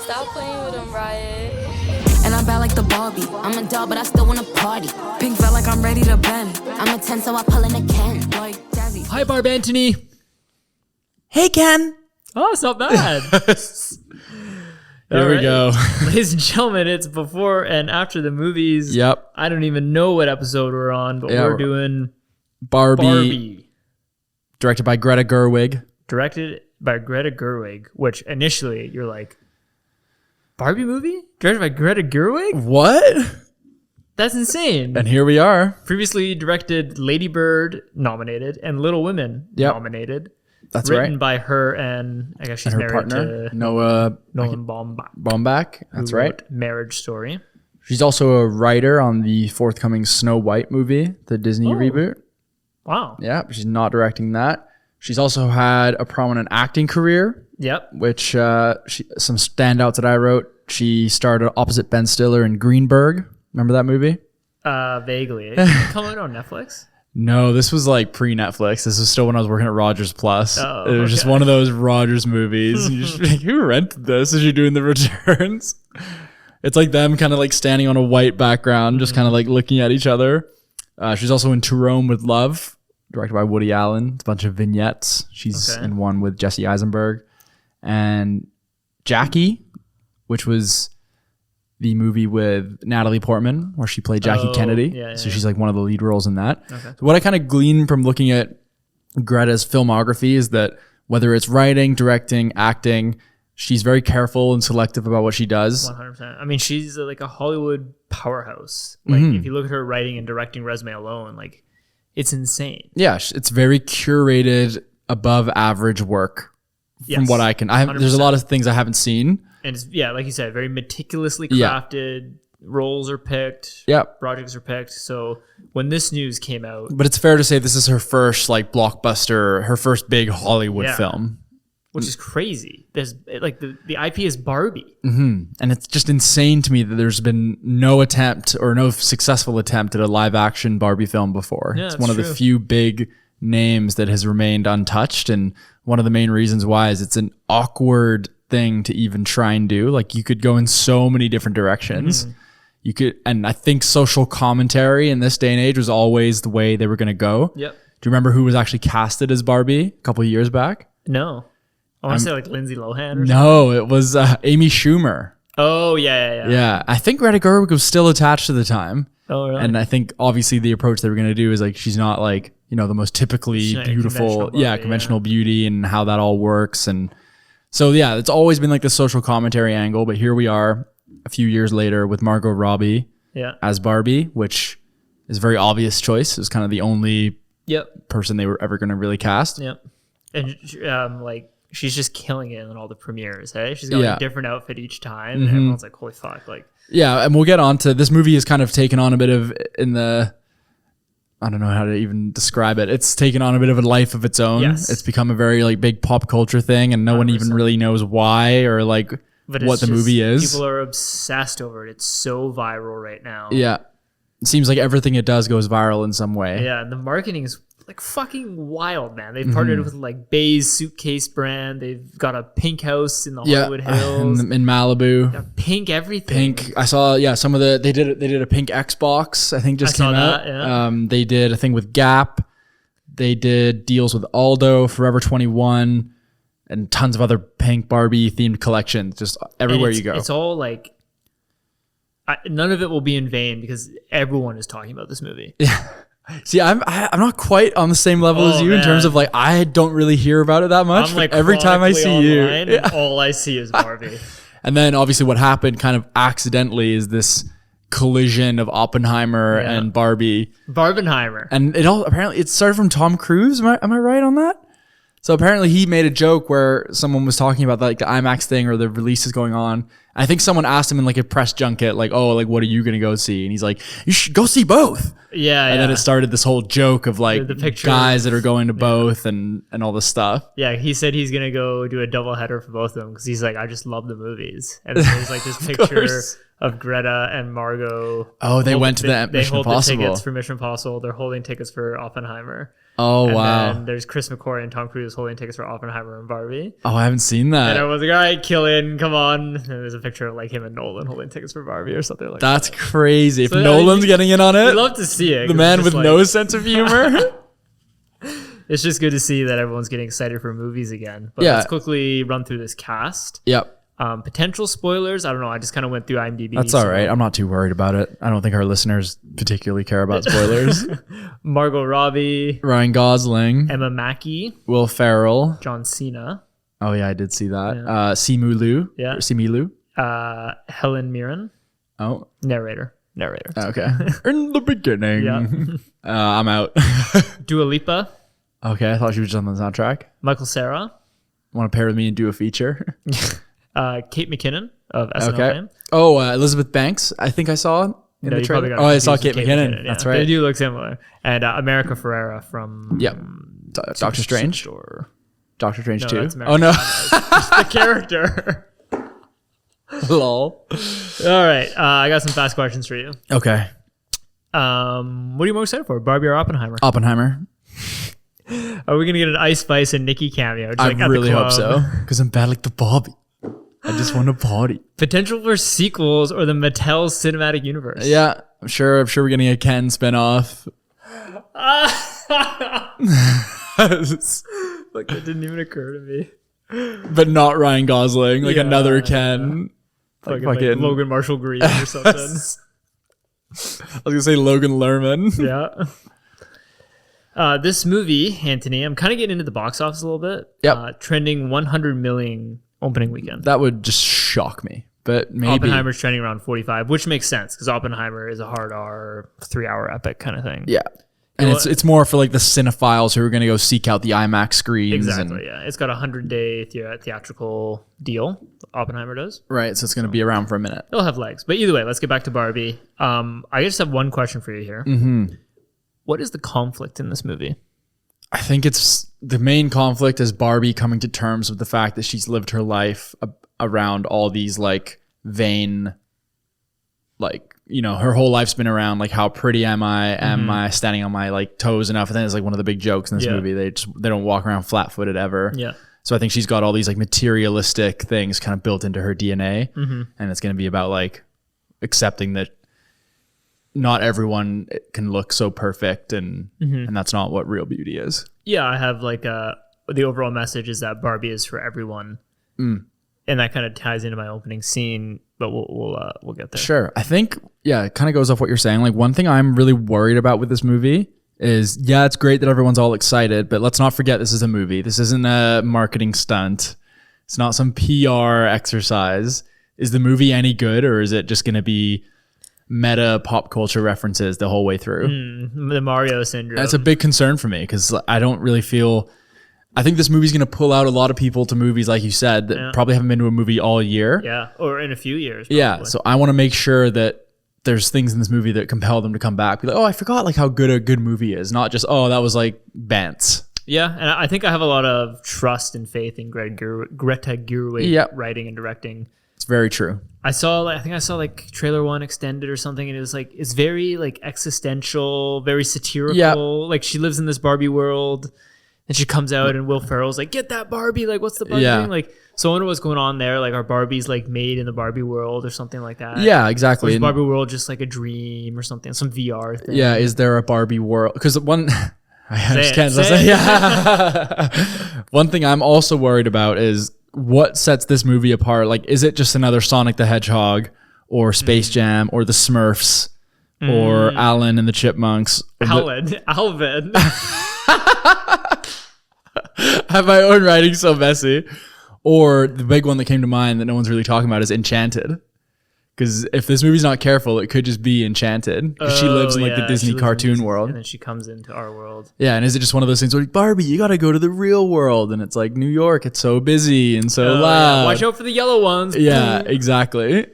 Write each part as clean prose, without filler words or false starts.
Stop playing with him, Riot. And I'm bad like the Barbie. I'm a doll, but I still wanna party. Pink felt like I'm ready to bend. I'm a 10, so I pull in a Ken. Like Jazzy. Hi, Barb Anthony. Hey, Ken. Oh, it's not bad. There we go. Ladies and gentlemen, it's before and after the movies. Yep. I don't even know what episode we're on, but we're doing Barbie. Directed by Greta Gerwig. Directed by Greta Gerwig, which initially you're like, Barbie movie? Directed by Greta Gerwig? What? That's insane. And here we are. Previously directed Lady Bird, nominated, and Little Women, nominated. That's written right. by her and I guess she's And her married partner, to Noah Nolan Baumbach. Baumbach. That's who right. wrote Marriage Story. She's also a writer on the forthcoming Snow White movie, the Disney reboot. Wow. Yeah, but she's not directing that. She's also had a prominent acting career, Yep. which some standouts that I wrote. She starred opposite Ben Stiller in Greenberg. Remember that movie? Vaguely. Did it come out on Netflix? No, this was like pre-Netflix. This was still when I was working at Rogers Plus. Oh, it was just one of those Rogers movies. You just like, who rented this as you're doing the returns? It's like them kind of like standing on a white background, just kind of like looking at each other. She's also in To Rome with Love, directed by Woody Allen. It's a bunch of vignettes. She's in one with Jesse Eisenberg. And Jackie, which was the movie with Natalie Portman, where she played Jackie Kennedy. So she's like one of the lead roles in that. Okay. So what I kind of gleaned from looking at Greta's filmography is that whether it's writing, directing, acting, she's very careful and selective about what she does. 100%. I mean, she's like a Hollywood powerhouse. Like if you look at her writing and directing resume alone, like it's insane. Yeah, it's very curated, above average work from what I can. There's a lot of things I haven't seen. And it's, like you said, very meticulously crafted. Roles are picked. Yep. Projects are picked. So when this news came out, but it's fair to say this is her first like blockbuster, her first big Hollywood film, which is crazy. There's like the IP is Barbie, and it's just insane to me that there's been no attempt or no successful attempt at a live action Barbie film before. Yeah, it's one of the few big names that has remained untouched, and one of the main reasons why is it's an awkward thing to even try and do. Like you could go in so many different directions. You could, and I think social commentary in this day and age was always the way they were going to go. Yep. Do you remember who was actually casted as Barbie a couple of years back? No. I want to say like Lindsay Lohan or something. No, it was Amy Schumer. Oh, yeah. Yeah, I think Greta Gerwig was still attached to the time. Oh, really? And I think obviously the approach they were going to do is like, she's not like, the most typically beautiful, conventional beauty and how that all works. And so, it's always been like the social commentary angle, but here we are a few years later with Margot Robbie as Barbie, which is a very obvious choice. It was kind of the only person they were ever going to really cast. Yep. And like she's just killing it in all the premieres. Hey, she's got a different outfit each time, and everyone's like, "Holy fuck!" Like, and we'll get on to this movie. Has kind of taken on a bit of I don't know how to even describe it. It's taken on a bit of a life of its own. Yes. It's become a very like big pop culture thing, and no 100%. One even really knows why or like what the movie is. People are obsessed over it. It's so viral right now. Yeah. It seems like everything it does goes viral in some way. Yeah, and the marketing is like fucking wild, man. They've partnered with like Bay's suitcase brand. They've got a pink house in the Hollywood Hills. In Malibu. Got pink everything. Pink. I saw some of they did a pink Xbox, I think just came out. Yeah. They did a thing with Gap. They did deals with Aldo, Forever 21, and tons of other pink Barbie themed collections just everywhere you go. It's all like none of it will be in vain because everyone is talking about this movie. Yeah. See, I'm not quite on the same level as you in terms of like I don't really hear about it that much. I'm like every time I see you, and all I see is Barbie. And then obviously what happened kind of accidentally is this collision of Oppenheimer and Barbie. Barbenheimer. And it started from Tom Cruise. Am I right on that? So apparently he made a joke where someone was talking about like the IMAX thing or the release is going on. I think someone asked him in like a press junket, like, oh, like, what are you going to go see? And he's like, you should go see both. Yeah. And then it started this whole joke of like the picture guys that are going to both and all this stuff. Yeah. He said he's going to go do a double header for both of them because he's like, I just love the movies. And then there's like this picture of Greta and Margot. Oh, they went to the Mission Impossible. They hold the tickets for Mission Impossible. They're holding tickets for Oppenheimer. Oh, And wow. then there's Chris McCoy and Tom Cruise holding tickets for Oppenheimer and Barbie. Oh, I haven't seen that. And I was like, all right, Killian, come on. And there's a picture of like him and Nolan holding tickets for Barbie or something like That's that. crazy. If So, Nolan's getting in on I'd it, love to see it. the 'cause man it's with just no like- sense of humor. It's just good to see that everyone's getting excited for movies again. But Yeah. let's quickly run through this cast. Yep. Potential spoilers. I don't know. I just kind of went through IMDb. That's all right. I'm not too worried about it. I don't think our listeners particularly care about spoilers. Margot Robbie, Ryan Gosling, Emma Mackey, Will Ferrell. John Cena, Oh yeah, I did see that. Simu Liu. Yeah. Or Simu Liu. Helen Mirren, Oh, narrator. okay. In the beginning. Yeah. I'm out. Dua Lipa, Okay, I thought she was just on the soundtrack. Michael Cera, Want to pair with me and do a feature? Kate McKinnon of SNL Okay. fame. Oh, Elizabeth Banks. I think I saw in No, the you probably trailer. got Oh, I saw confused Kate with McKinnon. yeah. That's They right. do look similar. And America Ferrera from Yep. Doctor Strange. Superstore. Doctor Strange No, 2. that's Oh no. The character. Lol. All right. I got some fast questions for you. Okay. What are you more excited for, Barbie or Oppenheimer? Oppenheimer. Are we gonna get an Ice Spice and Nikki cameo? Just I like at the really hope club? so. Because I'm bad like the Barbie. I just want to party. Potential for sequels or the Mattel cinematic universe? Yeah, I'm sure we're getting a Ken spinoff. Like that didn't even occur to me. But not Ryan Gosling, like Yeah, another Ken. Like fucking- Logan Marshall Green or something. I was gonna say Logan Lerman. Yeah. This movie, Anthony, I'm kind of getting into the box office a little bit. Yep. Trending 100 million opening weekend. That would just shock me. But maybe. Oppenheimer's trending around 45, which makes sense because Oppenheimer is a hard R, 3-hour epic kind of thing. Yeah. And Well, it's more for like the cinephiles who are going to go seek out the IMAX screens. Exactly, And, yeah. It's got a 100-day theatrical deal. Oppenheimer does. right. So it's going to be around for a minute. It'll have legs. But either way, let's get back to Barbie. I just have one question for you here. Mm-hmm. What is the conflict in this movie? I think it's the main conflict is Barbie coming to terms with the fact that she's lived her life around all these like vain, like, you know, her whole life's been around like how pretty am I? Am I standing on my like toes enough? And then it's like one of the big jokes in this Yeah. movie. They don't walk around flat footed ever. Yeah. So I think she's got all these like materialistic things kind of built into her DNA, and it's going to be about like accepting that not everyone can look so perfect, and that's not what real beauty is. Yeah, I have like the overall message is that Barbie is for everyone. And that kind of ties into my opening scene, but we'll get there. Sure. I think, yeah, it kind of goes off what you're saying. Like one thing I'm really worried about with this movie is, yeah, it's great that everyone's all excited, but let's not forget this is a movie. This isn't a marketing stunt. It's not some PR exercise. Is the movie any good, or is it just going to be meta pop culture references the whole way through? The Mario syndrome. That's a big concern for me because I don't really feel... I think this movie's going to pull out a lot of people to movies, like you said, that probably haven't been to a movie all year. Yeah, or in a few years. Probably. Yeah, so I want to make sure that there's things in this movie that compel them to come back. Be like, oh, I forgot like how good a good movie is. Not just, oh, that was like Bantz. Yeah, and I think I have a lot of trust and faith in Greta Gerwig Yep. writing and directing. It's very true. I think I saw like trailer 1 extended or something, and it was like it's very like existential, very satirical. Yep. Like she lives in this Barbie world, and she comes out, and Will Ferrell's like, "Get that Barbie!" Like, what's the Barbie Yeah. thing? Like, so I wonder what's going on there. Like, are Barbies like made in the Barbie world or something like that? Yeah, Or exactly. is And- Barbie world just like a dream or something, some VR thing? yeah, is there a Barbie world? Because one... I just it, can't say say. it. Yeah. One thing I'm also worried about is what sets this movie apart. Like, is it just another Sonic the Hedgehog or Space Jam or the Smurfs or Alan and the Chipmunks? Alvin. I have my own writing so messy. Or the big one that came to mind that no one's really talking about is Enchanted. Because if this movie's not careful, it could just be Enchanted. Because she lives in like the Yeah, Disney she lives in cartoon Disney, world. and then she comes into our world. Yeah, and is it just one of those things where like, Barbie, you got to go to the real world, and it's like New York, it's so busy and so Oh, loud. yeah. Watch out for the yellow ones. Yeah, exactly.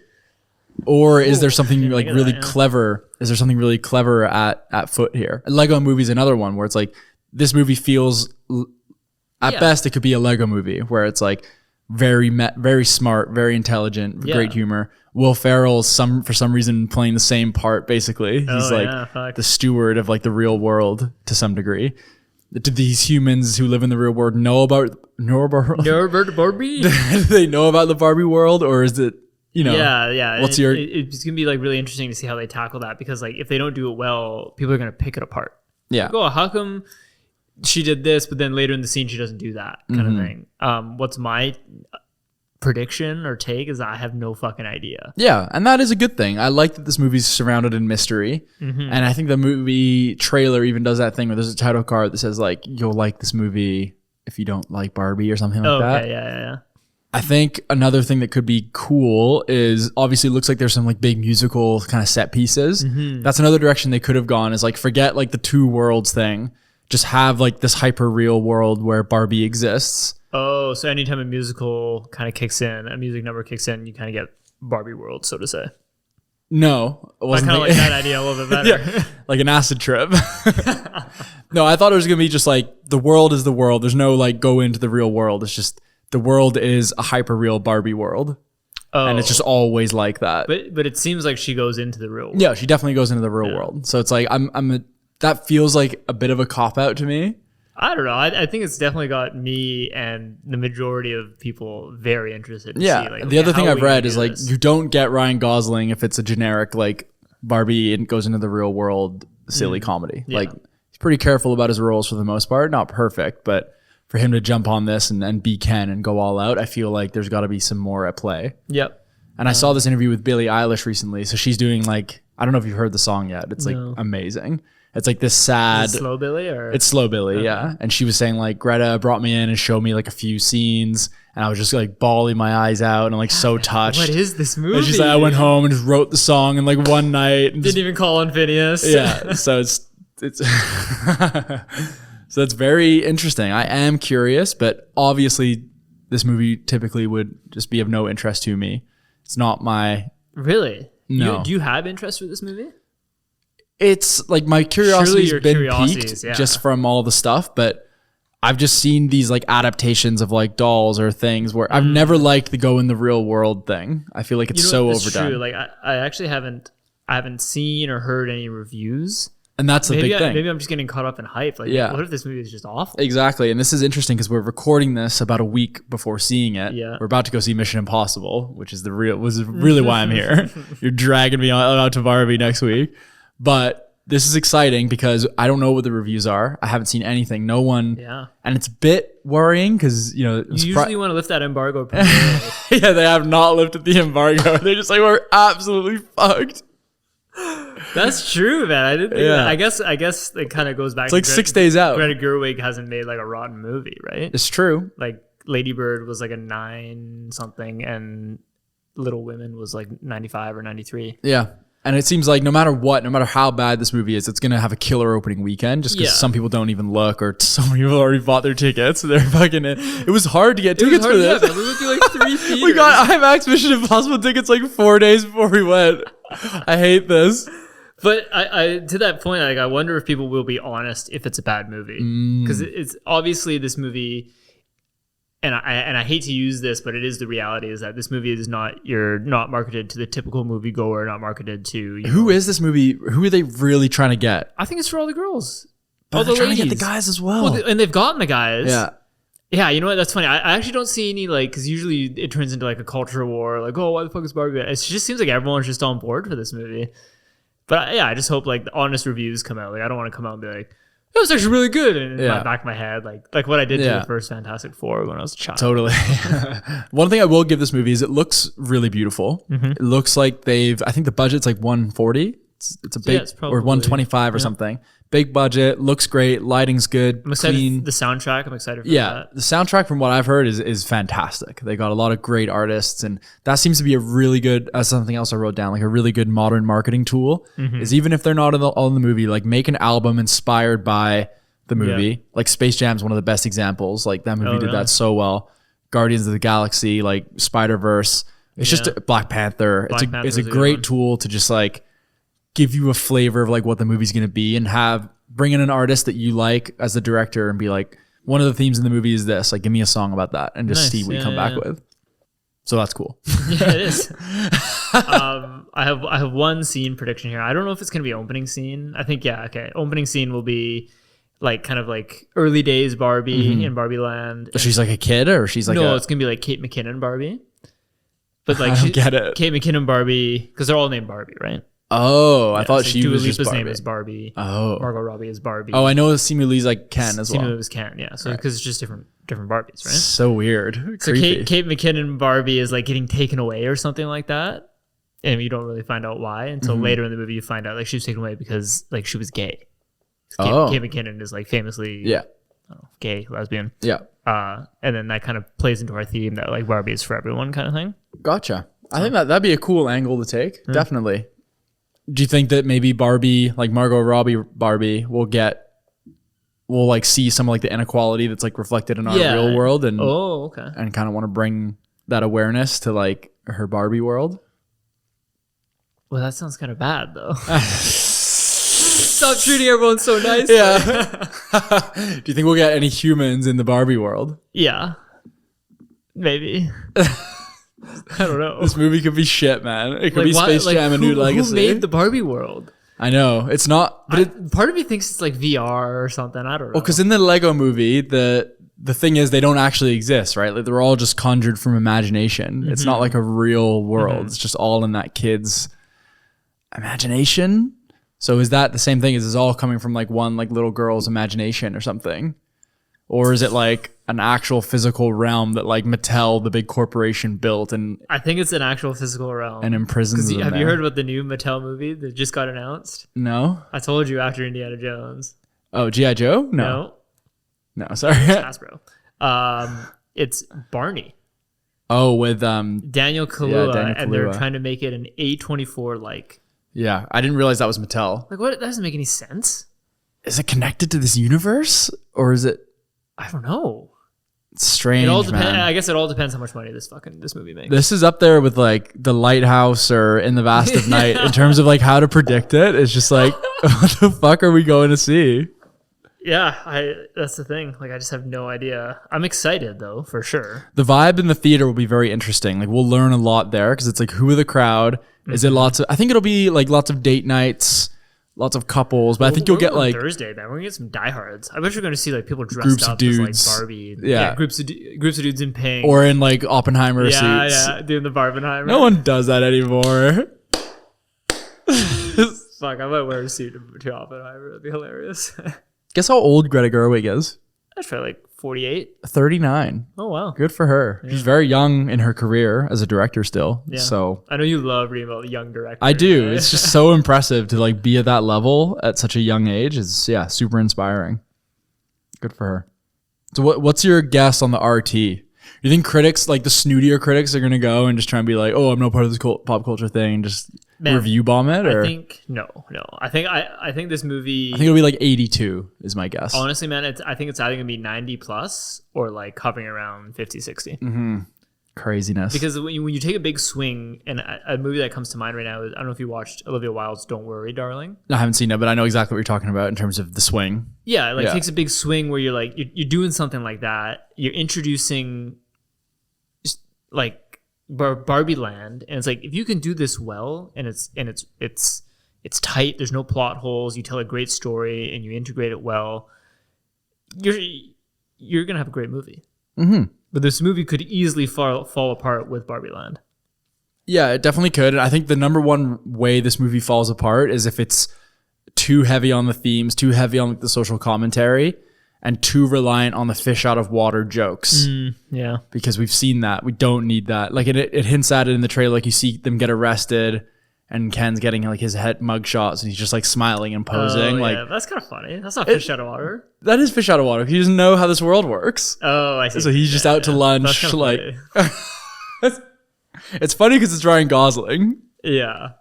Or is there something didn't like think of really that, yeah. clever? Is there something really clever at foot here? Lego Movie's another one where it's like this movie feels at Yeah. best it could be a Lego movie where it's like very smart, very intelligent, Yeah. great humor. Will Ferrell's for some reason playing the same part basically. He's Oh, like yeah, fuck. the steward of like the real world to some degree. Do these humans who live in the real world know about Barbie? Do they know about the Barbie world, or is it, Yeah. What's it's gonna be like really interesting to see how they tackle that, because like if they don't do it well, people are gonna pick it apart. Yeah. Like, oh, how come she did this, but then later in the scene she doesn't do that kind of thing? What's my prediction or take is that I have no fucking idea. Yeah, and that is a good thing. I like that this movie's surrounded in mystery, and I think the movie trailer even does that thing where there's a title card that says like, you'll like this movie if you don't like Barbie or something like that. Okay, yeah. I think another thing that could be cool is, obviously it looks like there's some like big musical kind of set pieces. That's another direction they could have gone, is like forget like the two worlds thing. Just have like this hyper real world where Barbie exists. Oh, so anytime a musical kind of kicks in, a music number kicks in, you kind of get Barbie world, so to say. No, it I wasn't kind of like that idea a little bit better. Yeah, like an acid trip. No, I thought it was going to be just like, the world is the world. There's no like go into the real world. It's just the world is a hyper real Barbie world. Oh. And it's just always like that. But it seems like she goes into the real world. Yeah, she definitely goes into the real world. So it's like, that feels like a bit of a cop out to me. I don't know. I think it's definitely got me and the majority of people very interested. Yeah. See, like, the other thing I've read is do like, this. you don't get Ryan Gosling if it's a generic like Barbie and goes into the real world silly comedy. Yeah. Like, he's pretty careful about his roles for the most part. Not perfect, but for him to jump on this and be Ken and go all out, I feel like there's got to be some more at play. Yep. And I saw this interview with Billie Eilish recently. So she's doing like, I don't know if you've heard the song yet. It's like amazing. It's like this sad. Is it Slow Billy or It's Slow Billy, yeah. And she was saying like, Greta brought me in and showed me like a few scenes, and I was just like bawling my eyes out and like so touched. what is this movie? And she's like, I went home and just wrote the song in like one night. And Didn't even call on Phineas. yeah. So it's so that's very interesting. I am curious, but obviously this movie typically would just be of no interest to me. It's not my. Really? No. Do you have interest for this movie? It's like my curiosity's your been curiosities, piqued yeah. just from all the stuff, but I've just seen these like adaptations of like dolls or things where I've never liked the go in the real world thing. I feel like it's so That's overdone. True. Like I actually haven't seen or heard any reviews. And that's the big thing. Maybe I'm just getting caught up in hype. Like, Yeah. what if this movie is just awful? Exactly. And this is interesting because we're recording this about a week before seeing it. Yeah. We're about to go see Mission Impossible, which is really why I'm here. You're dragging me out to Barbie next week. But this is exciting because I don't know what the reviews are. I haven't seen anything. No one. Yeah. And it's a bit worrying because, You usually want to lift that embargo pretty early. yeah, they have not lifted the embargo. They're just like, we're absolutely fucked. That's true, man. I didn't think Yeah. that. I guess it kind of goes back It's like 6 days out. Greta Gerwig hasn't made like a rotten movie, right? It's true. Like Lady Bird was like a 9 something and Little Women was like 95 or 93. Yeah. And it seems like no matter how bad this movie is, it's going to have a killer opening weekend just because Yeah. some people don't even look, or some people already bought their tickets. They're fucking in. It was hard to get tickets for this. We went to like 3 theaters. We got IMAX Mission Impossible tickets like 4 days before we went. I hate this. But I to that point, like I wonder if people will be honest if it's a bad movie, because it's obviously this movie. And I hate to use this, but it is the reality is that this movie is not marketed to the typical moviegoer, not marketed to Who is this movie? Who are they really trying to get? I think it's for all the girls, But all they're the trying ladies. to get the guys as well. And they've gotten the guys. Yeah. Yeah, you know what? That's funny. I actually don't see any like because usually it turns into like a culture war. Like, oh, why the fuck is Barbie? It just seems like everyone's just on board for this movie. But yeah, I just hope like the honest reviews come out. Like, I don't want to come out and be like, it was actually really good. And in the back of my head, like what I did to the first Fantastic Four when I was a child. Totally. One thing I will give this movie is it looks really beautiful. It looks like I think the budget's like 140. It's a big, it's probably, or 125 or something. Big budget, looks great, lighting's good, I'm excited clean. for the soundtrack. I'm excited for Yeah, that. the soundtrack from what I've heard is fantastic. They got a lot of great artists, and that seems to be a really good, as something else I wrote down, like a really good modern marketing tool, is even if they're not all in the movie, like make an album inspired by the movie. Yeah. Like Space Jam's one of the best examples. Like that movie did really? that so well. Guardians of the Galaxy, like Spider-Verse. It's just Black Panther. Black It's a Panther's a good great one. tool to just like give you a flavor of like what the movie's going to be, and bring in an artist that you like as the director and be like, one of the themes in the movie is this, like give me a song about that, and just Nice. see what you come back with. So that's cool. Yeah, it is. I have one scene prediction here. I don't know if it's gonna be opening scene. I think okay. Opening scene will be like kind of like early days Barbie in Barbie Land. But she's like a kid, or she's like No, it's gonna be like Kate McKinnon Barbie. But like I don't get it. Kate McKinnon Barbie, because they're all named Barbie, right? Oh, I thought so she Dua was just Lipa's Barbie. name is Barbie. Oh. Margot Robbie is Barbie. Oh, I know Simu Lee's like Ken as well. Simu was Ken, yeah. So because it's just different Barbies, right? So weird. So Creepy. Kate McKinnon Barbie is like getting taken away or something like that, and you don't really find out why until later in the movie. You find out like she was taken away because like she was gay. Kate McKinnon is like famously Yeah. I don't know, gay, lesbian. Yeah. And then that kind of plays into our theme that like Barbie is for everyone kind of thing. Gotcha. I think that'd be a cool angle to take. Definitely. Do you think that maybe Barbie, like Margot Robbie Barbie, will like see some of like the inequality that's like reflected in our real world and and kind of want to bring that awareness to like her Barbie world? Well, that sounds kind of bad though. Stop treating everyone so nice. Yeah. Do you think we'll get any humans in the Barbie world? Yeah. Maybe. I don't know. This movie could be shit, man. It could Like, be Space Jam: A New Legacy. Who made the Barbie world? I know it's not, but Part of me thinks it's like VR or something. I don't know. well, because in the Lego movie, the thing is they don't actually exist, right? Like they're all just conjured from imagination. It's not like a real world. It's just all in that kid's imagination. So is that the same thing? Is this all coming from like one like little girl's imagination or something? Or is it like an actual physical realm that like Mattel, the big corporation, built and I think it's an actual physical realm. imprisons them have you there? heard about the new Mattel movie that just got announced? No. I told you after Indiana Jones. Oh, G.I. Joe? No, sorry. Hasbro. It's Barney. Oh, with Daniel Kaluuya, Daniel and they're Kaluuya. trying to make it an A24 like. yeah. I didn't realize that was Mattel. Like what? That doesn't make any sense. Is it connected to this universe, or is it I don't know. strange? It all depends. Man. I guess it all depends how much money this movie makes. This is up there with like The Lighthouse or In the Vast of Night in terms of like how to predict it. It's just like, what the fuck are we going to see? Yeah, that's the thing. Like I just have no idea. I'm excited though, for sure. The vibe in the theater will be very interesting. Like we'll learn a lot there because it's like who are the crowd? Is it lots of? I think it'll be like lots of date nights, lots of couples. But I think you'll get like Thursday, man. We're gonna get some diehards. I bet you're gonna see like people dressed Groups of up as dudes. like Barbie. Yeah. groups of dudes in pink. or in like Oppenheimer suits. yeah, doing the Barbenheimer. No one does that anymore. Fuck, I might wear a suit to Oppenheimer. That'd be hilarious. Guess how old Greta Gerwig is? That's probably like 48. 39. Oh wow. Good for her. She's very young in her career as a director still. Yeah. So I know you love reading about young directors. I do. right? It's just so impressive to like be at that level at such a young age. It's super inspiring. Good for her. So what's your guess on the RT? You think critics, like the snootier critics, are gonna go and just try and be like, "Oh, I'm no part of this pop culture thing," and just review bomb it? Or I think no. I think this movie. I think it'll be like 82 is my guess. Honestly, man, I think it's either gonna be 90 plus or like hovering around 50, 60. Craziness. Because when you take a big swing, and a movie that comes to mind right now is, I don't know if you watched Olivia Wilde's "Don't Worry, Darling." I haven't seen it, but I know exactly what you're talking about in terms of the swing. Yeah, it Yeah. takes a big swing where you're like you're doing something like that. You're introducing like Barbie Land, and it's like if you can do this well, and it's tight. There's no plot holes. You tell a great story, and you integrate it well. You're gonna have a great movie. Mm-hmm. But this movie could easily fall apart with Barbie Land. Yeah, it definitely could. And I think the number one way this movie falls apart is if it's too heavy on the themes, too heavy on the social commentary, and too reliant on the fish out of water jokes. Yeah. Because we've seen that. We don't need that. Like it hints at it in the trailer. Like you see them get arrested and Ken's getting like his head mug shots and he's just like smiling and posing. Like that's kind of funny. That's not fish out of water. that is fish out of water. He doesn't know how this world works. Oh, I see. So he's just out to lunch. That's kinda Like funny. it's funny because it's Ryan Gosling. Yeah.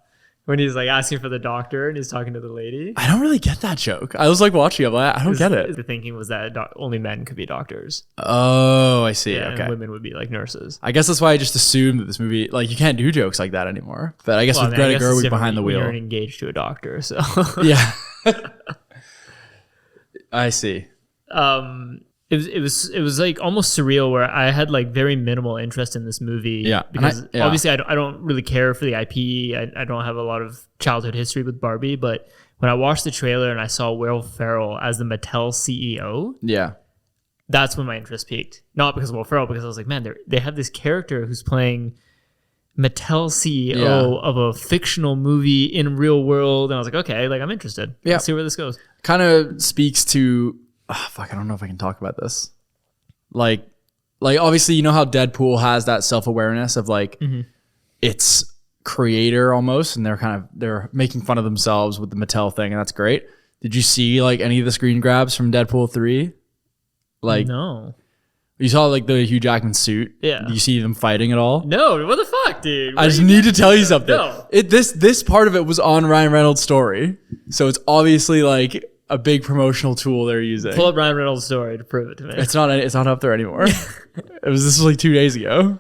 When he's like asking for the doctor and he's talking to the lady. I don't really get that joke. I was like watching it. Like, I don't get it. The thinking was that only men could be doctors. Oh, I see. Okay. And women would be like nurses. I guess that's why I just assumed that this movie, like, you can't do jokes like that anymore. But I guess with Greta Gerwig behind the wheel. You're engaged to a doctor, so. Yeah. I see. It was like almost surreal where I had like very minimal interest in this movie. Yeah. Because obviously I don't really care for the IP. I don't have a lot of childhood history with Barbie, but when I watched the trailer and I saw Will Ferrell as the Mattel CEO, Yeah. that's when my interest peaked. Not because of Will Ferrell, because I was like, man, they have this character who's playing Mattel CEO of a fictional movie in real world. And I was like, okay, like I'm interested. Yeah. Let's see where this goes. Kind of speaks to, I don't know if I can talk about this. Like obviously, you know how Deadpool has that self-awareness of like, its creator almost, and they're making fun of themselves with the Mattel thing, and that's great. Did you see like any of the screen grabs from Deadpool 3? Like, No. you saw like the Hugh Jackman suit. Yeah. Do you see them fighting at all? No, what the fuck, dude? I just need to tell you something. No. This part of it was on Ryan Reynolds' story, so it's obviously like a big promotional tool they're using. Pull up Ryan Reynolds' story to prove it to me. It's not up there anymore. This was like 2 days ago.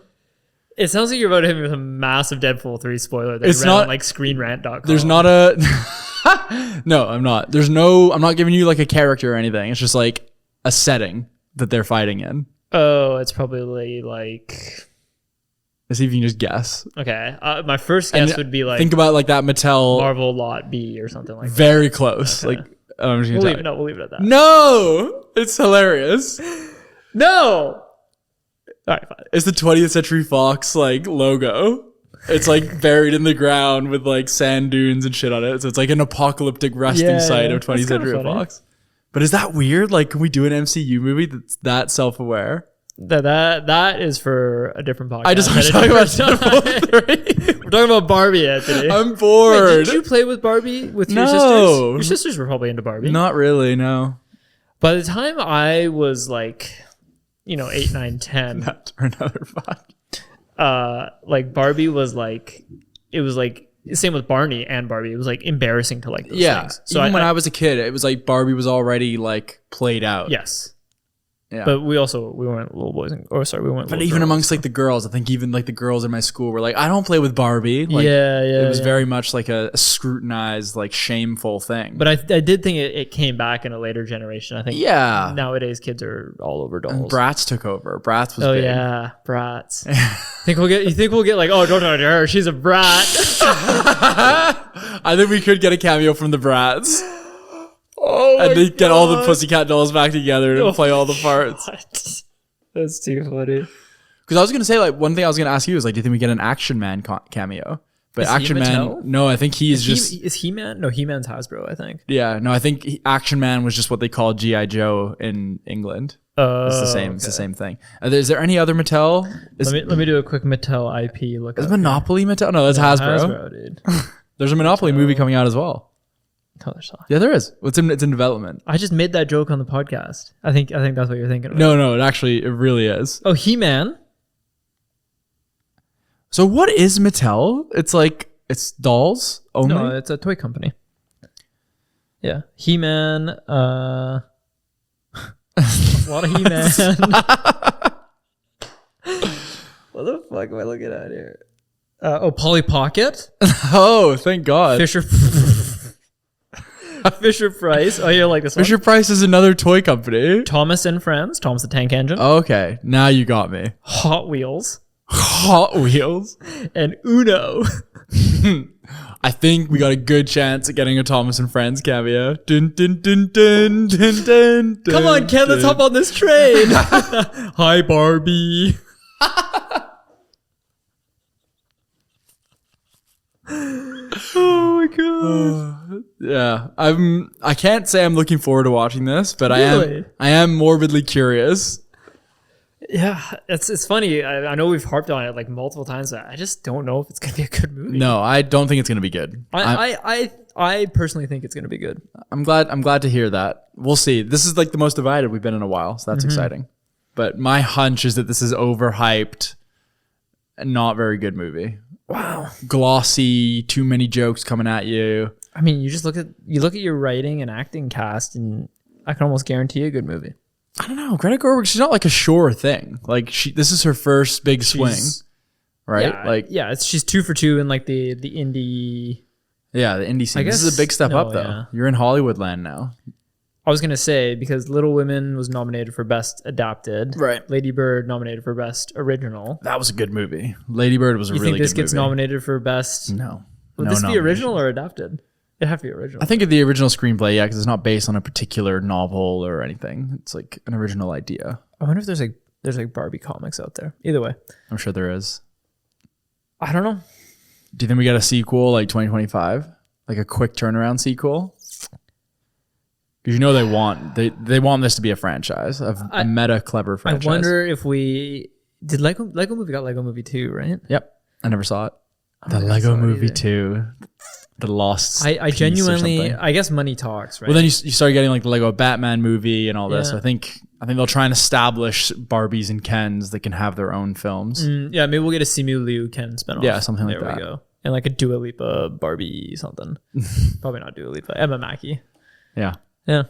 It sounds like you're about to hit me with a massive Deadpool 3 spoiler that It's ran not- on like screenrant.com. There's not a no, I'm not. I'm not giving you like a character or anything. It's just like a setting that they're fighting in. Oh, it's probably like... Let's see if you can just guess. Okay. My first guess would be like Think about like that Mattel. Marvel Lot B or something like that. Very close. Okay. Like I'm just gonna tell you. We'll leave it at that. No, it's hilarious. No! All right, fine. It's the 20th Century Fox like logo. It's like buried in the ground with like sand dunes and shit on it. So it's like an apocalyptic resting site of 20th That's kinda Century funny. Fox. But is that weird? Like, can we do an MCU movie that's that self-aware? That is for a different podcast. I just want to talk about Deadpool 3. We're talking about Barbie, Anthony. I'm Wait, bored. did you play with Barbie with your No. sisters? Your sisters were probably into Barbie. Not really, no. By the time I was like, 8, 9, 10, That's for another fact. like Barbie was like, it was like, same with Barney and Barbie. It was like embarrassing to like those things. So So even when I was a kid, it was like Barbie was already like played out. yes. Yeah. But we weren't little boys. We weren't But little even girls. amongst like the girls, I think even like the girls in my school were like, I don't play with Barbie. Like, yeah. It was yeah. very much like a scrutinized, like shameful thing. But I did think it came back in a later generation. I think yeah. nowadays kids are all over dolls. And Bratz took over. Bratz was Oh big. yeah, brats. You think we'll get like, oh, don't talk to her, she's a brat. I think we could get a cameo from the Brats. Oh, And they get all the Pussycat dolls back together to play all the parts. God. That's too funny. Because I was gonna say, like, one thing I was gonna ask you is like, do you think we get an Action Man cameo? But Is he Action Man, Mattel? no, I think he's just Is He-Man? No, He-Man's Hasbro, I think. yeah, no, I think Action Man was just what they call GI Joe in England. It's the same. Okay. It's the same thing. Is there any other Mattel? Let me do a quick Mattel IP look. Is up. Monopoly Mattel? No, that's Hasbro. Hasbro, dude. There's a Monopoly movie coming out as well. Color soft. Yeah, there is. It's in development. I just made that joke on the podcast. I think that's what you're thinking of. No, it really is. Oh, He-Man. So what is Mattel? It's like it's dolls only. No, it's a toy company. Yeah, He-Man. A lot of He-Man. What the fuck am I looking at here? Polly Pocket, Oh, thank God. Fisher, Fisher Price. Oh, you like this one? Fisher Price is another toy company. Thomas and Friends. Thomas the Tank Engine. Okay, now you got me. Hot Wheels Hot Wheels. and Uno. I think we got a good chance at getting a Thomas and Friends cameo. Dun, dun, dun, dun, dun, dun, Come on, Ken, let's hop on this train. Hi, Barbie. Oh my god. Yeah, I can't say I'm looking forward to watching this, but Really? I am morbidly curious. Yeah, it's funny. I know we've harped on it like multiple times, but I just don't know if it's gonna be a good movie. No, I don't think it's gonna be good. I personally think it's gonna be good. I'm glad to hear that. We'll see. This is like the most divided we've been in a while, so Mm-hmm. that's exciting. But my hunch is that this is overhyped and not very good movie. Wow. Glossy, too many jokes coming at you. I mean, you look at your writing and acting cast, and I can almost guarantee a good movie. I don't know. Greta Gerwig, she's not like a sure thing. Like this is her first big swing, right? Yeah, she's 2 for 2 in like the indie. Yeah, the indie scene. This is a big step up, though. Yeah. You're in Hollywood land now. I was gonna say because Little Women was nominated for Best Adapted. Right. Lady Bird nominated for Best Original. That was a good movie. Lady Bird was a You really think this good gets movie. nominated for Best? No. Would No this be nomination. original or adapted? It'd have to be original. I think of the original screenplay, yeah, because it's not based on a particular novel or anything. It's like an original idea. I wonder if there's like Barbie comics out there. Either way, I'm sure there is. I don't know. Do you think we got a sequel like 2025? Like a quick turnaround sequel? Because they want this to be a franchise, a meta clever franchise. I wonder if we did Lego Movie got Lego Movie 2, right? Yep. I never saw it. The Lego Movie 2. The Lost. I Piece genuinely, or I guess money talks, right? well, then you start getting like the Lego Batman movie and all this. Yeah. I think they'll try and establish Barbies and Kens that can have their own films. Yeah, maybe we'll get a Simu Liu Ken spinoff. Yeah, something like there that. There we go. And like a Dua Lipa Barbie something. Probably not Dua Lipa. Emma Mackey. Yeah. Yeah.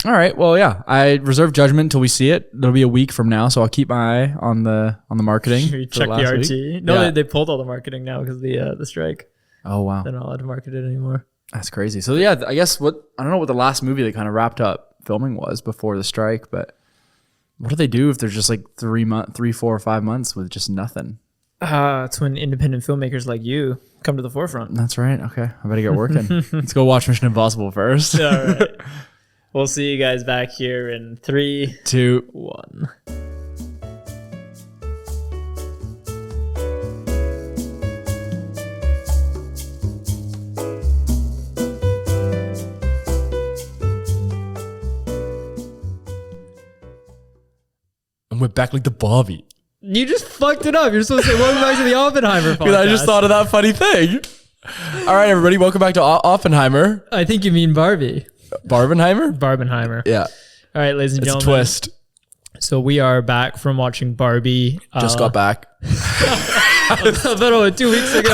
All right. Well, yeah. I reserve judgment until we see it. It'll be a week from now, so I'll keep my eye on the marketing. Sure, you check the last RT. week. No, Yeah. they pulled all the marketing now because of the strike. Oh wow, They're not allowed to market it anymore. that's crazy. So yeah, I guess I don't know what the last movie that kind of wrapped up filming was before the strike, but what do they do if there's just like 3, 4, or 5 months with just nothing? It's when independent filmmakers like you come to the forefront. That's right. Okay, I better get working. Let's go watch Mission Impossible first. All right. We'll see you guys back here in 3, 2. 1. And we're back like the Barbie. You just fucked it up. You're supposed to say, welcome back to the Oppenheimer podcast. Because I just thought of that funny thing. All right, everybody, welcome back to Oppenheimer. I think you mean Barbie. Barbenheimer? Barbenheimer. Yeah. All right, ladies and It's a gentlemen. twist. So we are back from watching Barbie. Just got back. About 2 weeks ago.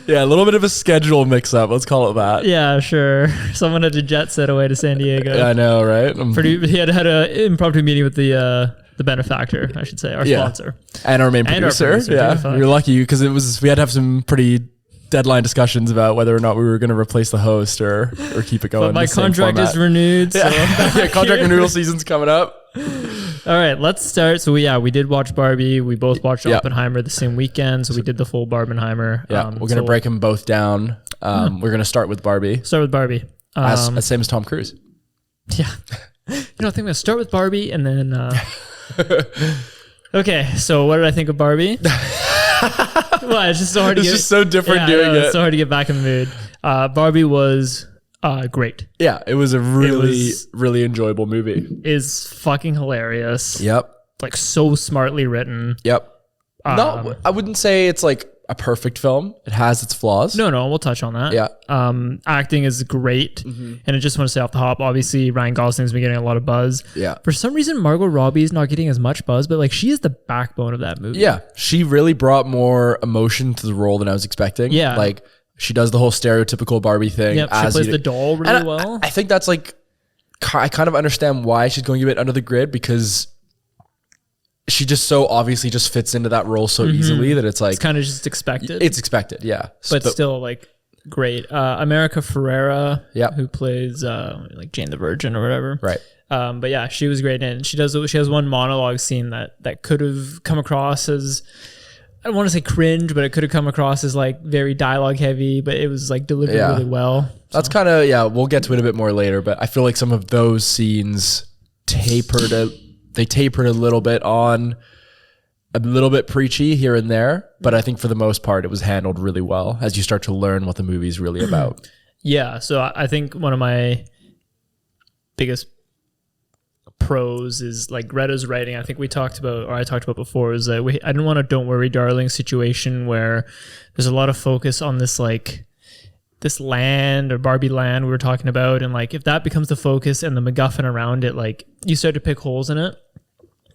Yeah, a little bit of a schedule mix-up. Let's call it that. Yeah, sure. Someone had to jet set away to San Diego. Yeah, I know, right? He had an impromptu meeting with the benefactor, I should say, our sponsor. And our main And our producer. producer, Yeah, fuck. we were lucky because we had to have some pretty deadline discussions about whether or not we were going to replace the host or keep it going. But my in the same contract is format. renewed. So Yeah, contract renewal season's coming up. All right, let's start. So we did watch Barbie. We both watched Yeah. Oppenheimer the same weekend. So we did the full Barbenheimer. Yeah, we're going to break them both down. We're going to start with Barbie, Start with Barbie. as same as Tom Cruise. Yeah. I think I'm going to start with Barbie and then... Okay, so what did I think of Barbie? Well, it's just so hard to It's get... just so different doing It's it. so hard to get back in the mood. Barbie was great. Yeah, it was a really enjoyable movie. Is fucking hilarious. Yep. Like so smartly written. Yep. No, I wouldn't say it's like a perfect film. It has its flaws. No, we'll touch on that. Yeah. Acting is great. And I just want to say off the hop, obviously Ryan Gosling's been getting a lot of buzz. Yeah. For some reason, Margot Robbie's not getting as much buzz, but like she is the backbone of that movie. Yeah. She really brought more emotion to the role than I was expecting. Yeah. Like she does the whole stereotypical Barbie thing. Yep, she plays the doll really well. I think that's like, I kind of understand why she's going a bit under the grid because she just so obviously just fits into that role so easily that it's like, It's kind of just expected. it's expected. Yeah. but still like great. America Ferrera, Yep. who plays like Jane the Virgin or whatever. Right. But yeah, she was great, and she has one monologue scene that could have come across as, I don't want to say cringe, but it could have come across as like very dialogue heavy, but it was like delivered Yeah. really well. That's kind of, we'll get to it a bit more later, but I feel like some of those scenes tapered a little bit on, a little bit preachy here and there, but I think for the most part it was handled really well as you start to learn what the movie's really about. Yeah, so I think one of my biggest pros is like Greta's writing. I think I talked about before, is that I didn't want a "Don't Worry, Darling" situation where there's a lot of focus on this like this land or Barbie land we were talking about, and like if that becomes the focus and the MacGuffin around it, like you start to pick holes in it.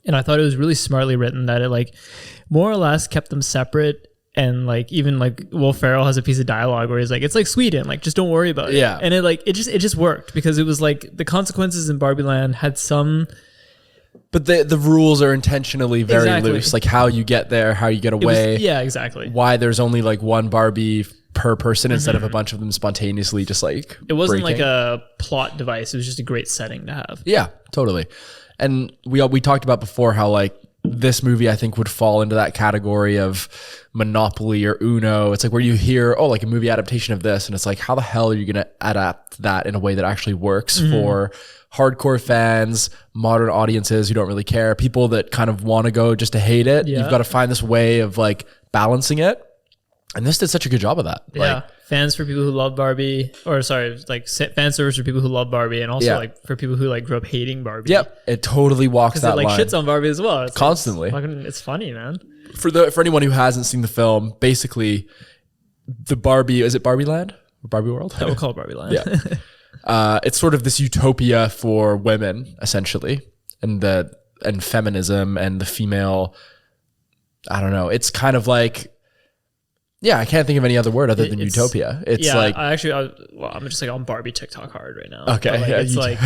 And I thought it was really smartly written that it like more or less kept them separate. And like even like Will Ferrell has a piece of dialogue where he's like, it's like Sweden, like just don't worry about it. Yeah. And it just worked because it was like the consequences in Barbie Land had some. But the rules are intentionally very Exactly. loose, like how you get there, how you get away, Yeah, exactly. why there's only like one Barbie per person instead of a bunch of them spontaneously just like It wasn't breaking. like a plot device. It was just a great setting to have. Yeah, totally. And we talked about before how like this movie, I think, would fall into that category of Monopoly or Uno. It's like where you hear, oh, like a movie adaptation of this, and it's like, how the hell are you going to adapt that in a way that actually works for hardcore fans, modern audiences who don't really care, people that kind of want to go just to hate it. You've got to find this way of like balancing it. And this did such a good job of that. Yeah. Like, fans for people who love Barbie, or sorry, like fan service for people who love Barbie, and also like for people who like grew up hating Barbie. Yep. It totally walks that it like line. shits on Barbie as well. It's Constantly. it's funny, man. For anyone who hasn't seen the film, basically the Barbie, is it Barbie Land or Barbie World? We'll call it Barbie Land. Yeah. It's sort of this utopia for women, essentially, and feminism and the female. I don't know. It's kind of like, yeah, I can't think of any other word other than utopia. It's like, I'm just like on Barbie TikTok hard right now. Okay, like, it's like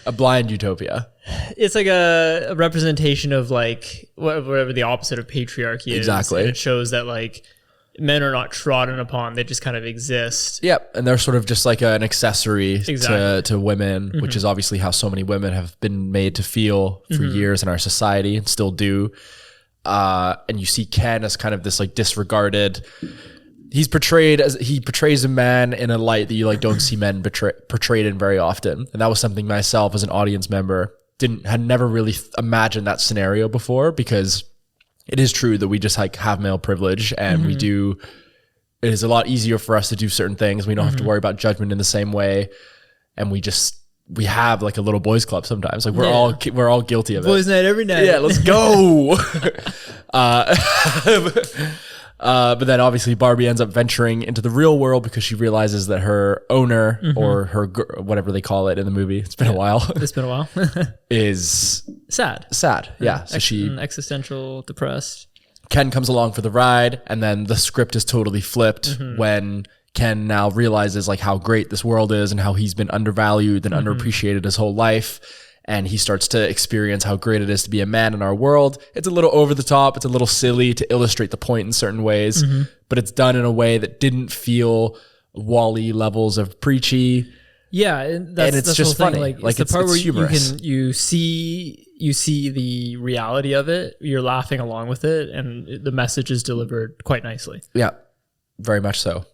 a blind utopia. It's like a representation of like whatever the opposite of patriarchy is. Exactly. And it shows that like men are not trodden upon; they just kind of exist. Yep, and they're sort of just like an accessory to women, which is Mm-hmm. obviously how so many women have been made to feel for years in our society and still do. And you see Ken as kind of this like disregarded. He portrays a man in a light that you like don't see men portrayed in very often, and that was something myself as an audience member had never really imagined that scenario before, because it is true that we just like have male privilege and we do. It is a lot easier for us to do certain things. We don't have to worry about judgment in the same way, and we have like a little boys club sometimes. Like we're all guilty of it. Boys' night every night. Yeah, let's go. But then obviously Barbie ends up venturing into the real world because she realizes that her owner or her whatever they call it in the movie, it's been a while, It's been a while. is Sad. Yeah. So Existential, depressed. Ken comes along for the ride, and then the script is totally flipped when Ken now realizes like how great this world is and how he's been undervalued and underappreciated his whole life. And he starts to experience how great it is to be a man in our world. It's a little over the top. It's a little silly to illustrate the point in certain ways, but it's done in a way that didn't feel Wall-E levels of preachy. Yeah, and it's just the whole funny. thing. Like it's the part it's where humorous. you see the reality of it. You're laughing along with it, and the message is delivered quite nicely. Yeah, very much so.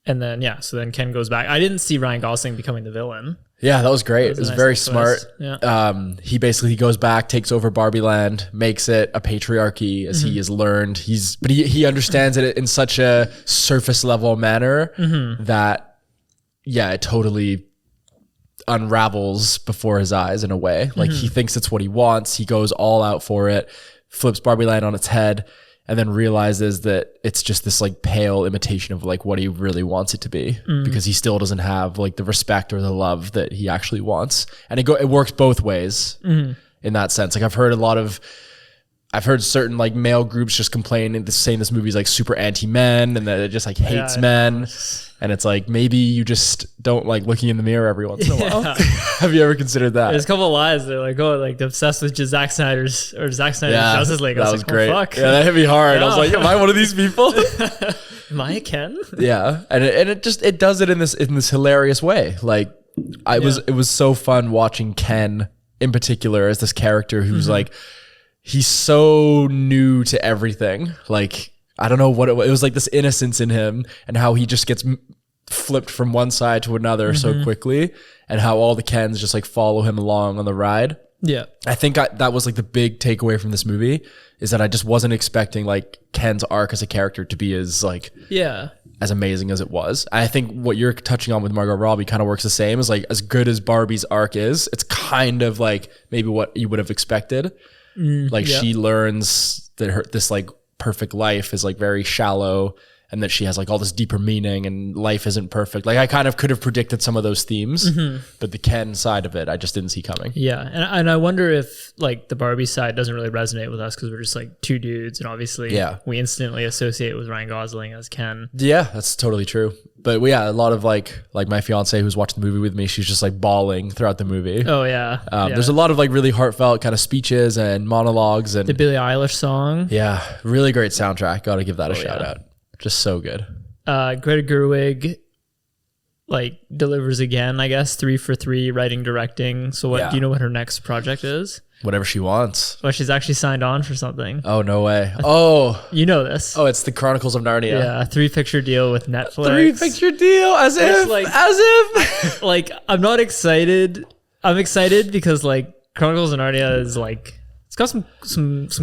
And then so then Ken goes back. I didn't see Ryan Gosling becoming the villain. Yeah, that was great. It was a nice very little smart. twist. Yeah. He basically goes back, takes over Barbie Land, makes it a patriarchy as he has learned. But he understands it in such a surface level manner that, it totally unravels before his eyes in a way. Like he thinks it's what he wants. He goes all out for it, flips Barbie Land on its head, and then realizes that it's just this like pale imitation of like what he really wants it to be, because he still doesn't have like the respect or the love that he actually wants. And it works both ways in that sense. Like I've heard certain like male groups just complain and saying this movie is like super anti-men and that it just like hates men. And it's like, maybe you just don't like looking in the mirror every once in a while. Have you ever considered that? There's a couple of lies. They're like, they're obsessed with just Zack Snyder's Justice League. That was great. Fuck. Yeah, that hit me hard. I was like, am I one of these people? Am I a Ken? Yeah, and it does it in this hilarious way. Like it was so fun watching Ken in particular as this character who's like, he's so new to everything. Like I don't know what it was like, this innocence in him, and how he just gets flipped from one side to another so quickly, and how all the Kens just like follow him along on the ride. Yeah. I think that was like the big takeaway from this movie, is that I just wasn't expecting like Ken's arc as a character to be as amazing as it was. I think what you're touching on with Margot Robbie kind of works the same. As like, as good as Barbie's arc is, it's kind of like maybe what you would have expected. She learns that this like perfect life is like very shallow, and that she has like all this deeper meaning, and life isn't perfect. Like I kind of could have predicted some of those themes, but the Ken side of it, I just didn't see coming. Yeah. And I wonder if like the Barbie side doesn't really resonate with us because we're just like two dudes, and obviously we instantly associate with Ryan Gosling as Ken. Yeah, that's totally true. But a lot of like my fiance who's watching the movie with me, she's just like bawling throughout the movie. Oh yeah. There's a lot of like really heartfelt kind of speeches and monologues, and the Billie Eilish song. Yeah, really great soundtrack. Got to give that a shout out. Just so good. Greta Gerwig like delivers again, I guess. 3 for 3 writing, directing. So what do you know what her next project is? Whatever she wants. Well, she's actually signed on for something. Oh, no way. Oh. You know this. Oh, it's the Chronicles of Narnia. Yeah, a 3-picture deal with Netflix. 3-picture deal, as if. Like, I'm not excited. I'm excited because like Chronicles of Narnia is like, it's got some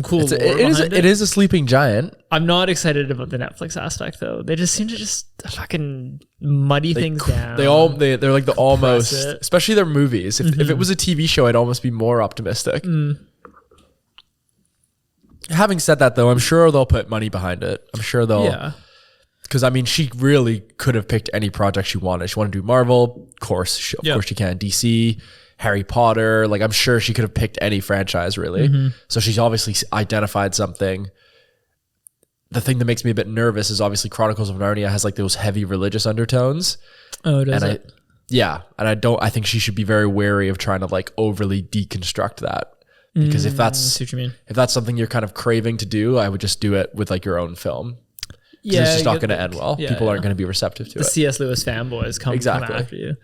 cool lore behind it. It is a sleeping giant. I'm not excited about the Netflix aspect though. They just seem to just fucking muddy things down. They're like the almost, especially their movies. If it was a TV show, I'd almost be more optimistic. Having said that though, I'm sure they'll put money behind it. I'm sure they'll, because I mean, she really could have picked any project she wanted. She wanted to do Marvel, of course she can. DC, Harry Potter, like I'm sure she could have picked any franchise really. So she's obviously identified something. The thing that makes me a bit nervous is obviously Chronicles of Narnia has like those heavy religious undertones. Oh, does it? I think she should be very wary of trying to like overly deconstruct that. Because if that's something you're kind of craving to do, I would just do it with like your own film. Yeah, it's just not going to end well. People aren't going to be receptive to it. The C.S. Lewis fanboys come after you.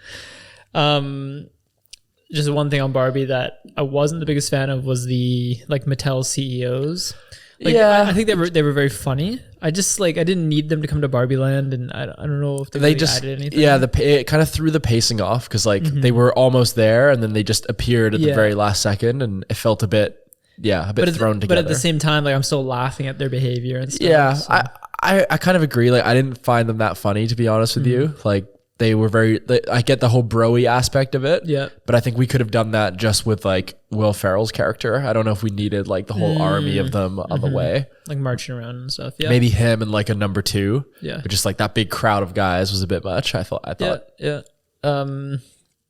Just one thing on Barbie that I wasn't the biggest fan of was the like Mattel CEOs. Like, I think they were very funny. I didn't need them to come to Barbie Land, and I don't know if they really added anything. Yeah, it kind of threw the pacing off because like they were almost there, and then they just appeared at the very last second, and it felt a bit thrown together. But at the same time, like I'm still laughing at their behavior and stuff. Yeah, so. I kind of agree. Like I didn't find them that funny, to be honest with you. Like they were I get the whole bro-y aspect of it. Yeah. But I think we could have done that just with like Will Ferrell's character. I don't know if we needed like the whole army of them on the way. Like marching around and stuff. Yeah. Maybe him and like a number 2. Yeah. But just like that big crowd of guys was a bit much. I thought. Yeah.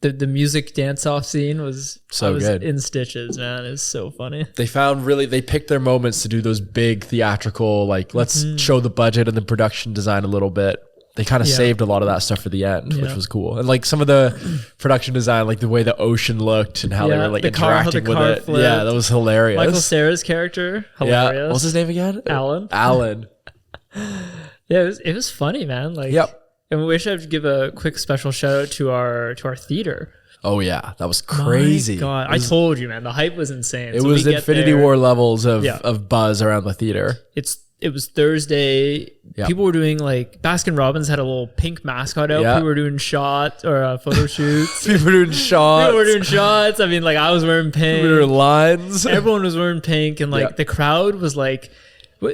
The music dance off scene was good. In stitches, man. It's so funny. They picked their moments to do those big theatrical, like let's show the budget and the production design a little bit. They kind of saved a lot of that stuff for the end, which was cool. And like some of the production design, like the way the ocean looked and how they were like interacting with it. Flipped. Yeah, that was hilarious. Michael Cera's character, hilarious. Yeah. What's his name again? Alan. Yeah, it was funny, man. Like, and we wish I'd give a quick special shout out to our theater. Oh yeah, that was crazy. My God, I told you, man, the hype was insane. It was Infinity War levels of buzz around the theater. It was Thursday. Yep. People were doing like Baskin Robbins had a little pink mascot out. People were doing shots or photo shoots. People were doing shots. I mean, like I was wearing pink. We were lines. Everyone was wearing pink, and like the crowd was like,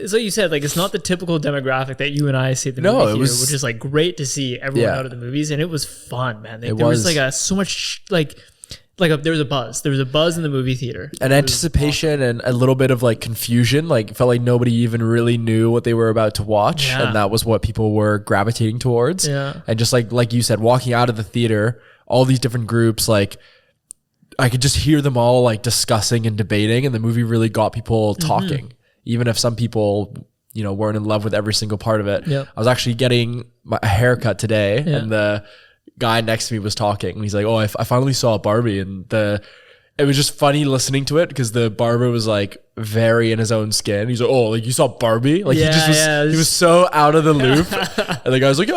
so you said like it's not the typical demographic that you and I see at the movie theater, which is like great to see everyone out of the movies, and it was fun, man. There was like so much there was a buzz. There was a buzz in the movie theater. And anticipation and a little bit of like confusion. Like it felt like nobody even really knew what they were about to watch. Yeah. And that was what people were gravitating towards. Yeah. And just like you said, walking out of the theater, all these different groups, like I could just hear them all like discussing and debating. And the movie really got people talking. Even if some people, weren't in love with every single part of it. Yep. I was actually getting a haircut today and the guy next to me was talking and he's like, I finally saw Barbie, and it was just funny listening to it because the barber was like very in his own skin. He's like, like you saw Barbie? Like he was so out of the loop. And the guy was like,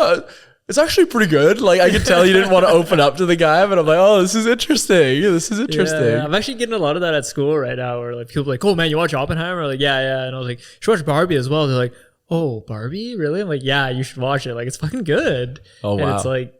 it's actually pretty good. Like I could tell you didn't want to open up to the guy, but I'm like, this is interesting. Yeah, I'm actually getting a lot of that at school right now where like people are like, oh man, you watch Oppenheimer? Like, yeah. And I was like, you should watch Barbie as well. They're like, oh, Barbie? Really? I'm like, yeah, you should watch it. Like it's fucking good. Oh, wow. And it's like,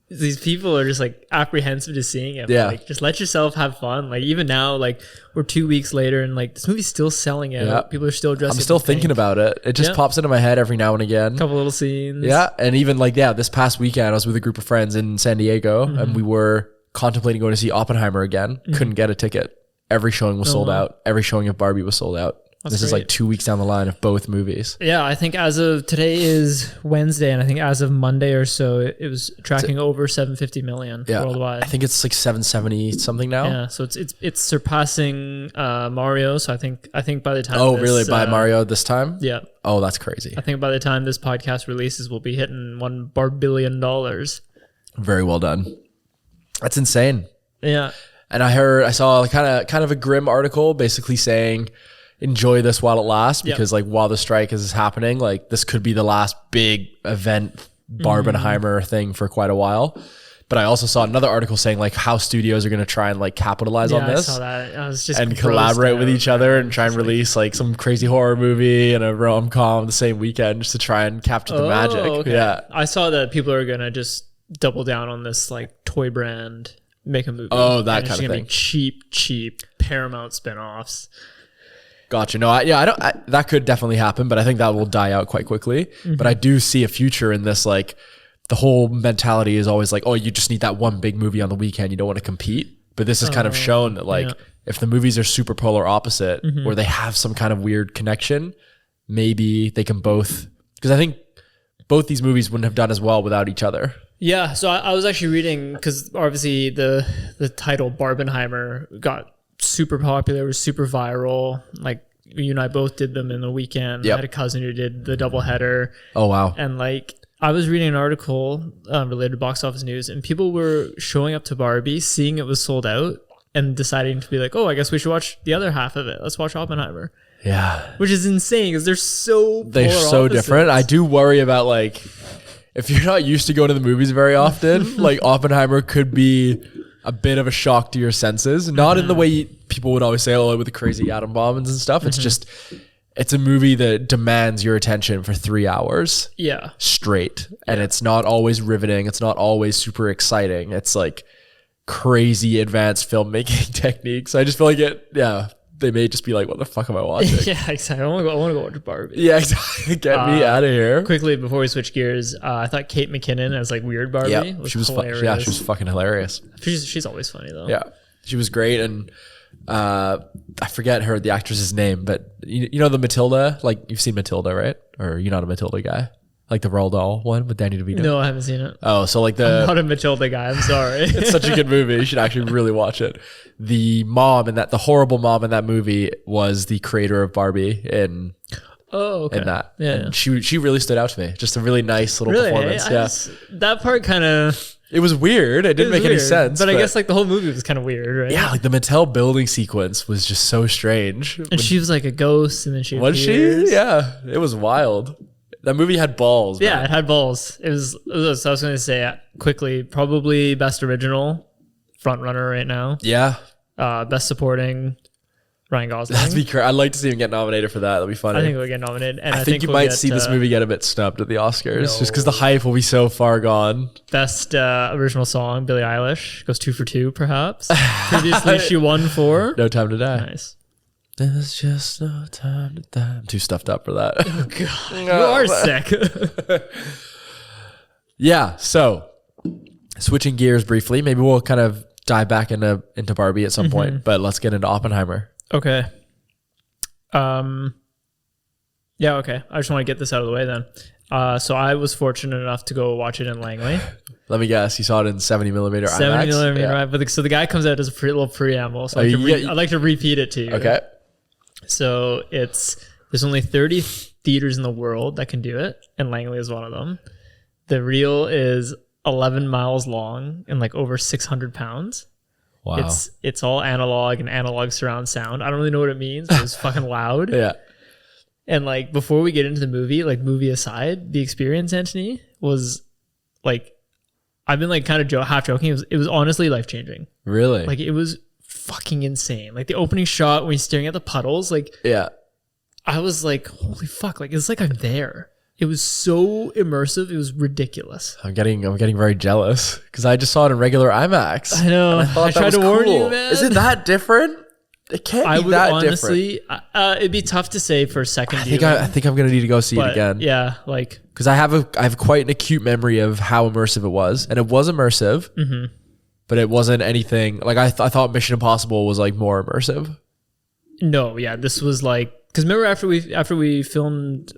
these people are just like apprehensive to seeing it. Yeah. Like, just let yourself have fun. Like even now, like we're 2 weeks later and like this movie's still selling out. Yeah. People are still dressing. I'm still thinking about it. It just pops into my head every now and again. A couple little scenes. Yeah. And even like, this past weekend I was with a group of friends in San Diego and we were contemplating going to see Oppenheimer again. Couldn't get a ticket. Every showing was sold out. Every showing of Barbie was sold out. This is like 2 weeks down the line of both movies. Yeah, I think as of today is Wednesday, and I think as of Monday or so, it was tracking over 750 million worldwide. I think it's like 770 something now. Yeah, so it's surpassing Mario. So I think by the time by Mario this time? Yeah. Oh, that's crazy. I think by the time this podcast releases, we'll be hitting $1 billion. Very well done. That's insane. Yeah. And I saw kind of a grim article basically saying, enjoy this while it lasts, because like while the strike is happening, like this could be the last big event Barbenheimer thing for quite a while. But I also saw another article saying like how studios are going to try and like capitalize on this. I saw that. I was just and grossed collaborate with out, each other man. and try and release like some crazy horror movie and a rom-com the same weekend just to try and capture the magic. Okay. Yeah. I saw that people are gonna just double down on this like toy brand, make a movie. Oh, that And it's kind of gonna thing. be cheap Paramount spinoffs. Gotcha. No, that could definitely happen, but I think that will die out quite quickly. Mm-hmm. But I do see a future in this. Like the whole mentality is always like, oh, you just need that one big movie on the weekend. You don't want to compete. But this has kind of shown that like if the movies are super polar opposite or they have some kind of weird connection, maybe they can both, because I think both these movies wouldn't have done as well without each other. Yeah, so I was actually reading, because obviously the title Barbenheimer got super popular, was super viral. Like you and I both did them in the weekend. Yep. I had a cousin who did the double header, Oh, wow. and like I was reading an article related to box office news, and people were showing up to Barbie, seeing it was sold out, and deciding to be like, oh, I guess we should watch the other half of it. Let's watch Oppenheimer. Yeah. Which is insane because they're so They're polar so opposites. different. I do worry about like, if you're not used to going to the movies very often, like Oppenheimer could be a bit of a shock to your senses. Not in the way people would always say, oh, with the crazy atom bombs and stuff. It's just, it's a movie that demands your attention for 3 hours Yeah. straight. And it's not always riveting. It's not always super exciting. It's like crazy advanced filmmaking techniques. I just feel like they may just be like, what the fuck am I watching? Yeah, exactly. I want to go watch Barbie. Yeah, exactly. Get me out of here. Quickly before we switch gears, I thought Kate McKinnon as like weird Barbie Yeah, was she was hilarious. she was fucking hilarious. She's always funny though. Yeah, she was great, and I forget the actress's name, but you know the Matilda, like you've seen Matilda, right? Or you're not a Matilda guy, like the Roald Dahl one with Danny DeVito. No, I haven't seen it. Oh, so like I'm not a Matilda guy. I'm sorry. it's such a good movie. You should actually really watch it. The horrible mom in that movie was the creator of Barbie in okay. that. Yeah. And she really stood out to me. Just a really nice little Really? performance. That part kind of It was weird. It didn't make any sense. But I guess like the whole movie was kind of weird, right? yeah, like the Mattel building sequence was just so strange. And she was like a ghost, and then she Was appears. she? Yeah, it was wild. That movie had balls. Yeah, man. it had balls. It was so I was going to say quickly, probably best original front runner right now. Yeah. Best supporting, Ryan Gosling. That'd be crazy. I'd like to see him get nominated for that. That'd be funny. I think we'll get nominated. And I think you we'll might get, see this movie get a bit snubbed at the Oscars just because the No. hype will be so far gone. Best original song, Billie Eilish. Goes 2 for 2, perhaps. Previously, she won 4. No Time to Die. Nice. There's just no time to die. I'm too stuffed up for that. God, you are sick. Yeah. So switching gears briefly, maybe we'll kind of dive back into Barbie at some point, but let's get into Oppenheimer. Okay. Yeah, okay. I just want to get this out of the way then. So I was fortunate enough to go watch it in Langley. Let me guess. You saw it in 70 millimeter 70 IMAX? millimeter, Yeah. right? But so the guy comes out as a little preamble. So Oh, I'd like to repeat it to you. Okay. So there's only 30 theaters in the world that can do it, and Langley is one of them. The reel is 11 miles long and like over 600 pounds. Wow. It's all analog and analog surround sound. I don't really know what it means, but it's fucking loud. Yeah. And like before we get into the movie, like movie aside, the experience, Anthony, was like, I've been like kind of half joking. It was honestly life changing. Really? Like it was fucking insane. Like the opening shot when he's staring at the puddles, like yeah. I was like, holy fuck! Like it's like I'm there. It was so immersive. It was ridiculous. I'm getting very jealous because I just saw it in regular IMAX. I know. And thought I that tried was to warn cool. you, man. Is it that different? It can't I be would that honestly. different. It'd be tough to say for a second. I think I'm gonna need to go see it again. Yeah, like Because I have quite an acute memory of how immersive it was, and it was immersive, but it wasn't anything like I thought Mission Impossible was like more immersive. no, yeah. This was like because remember after we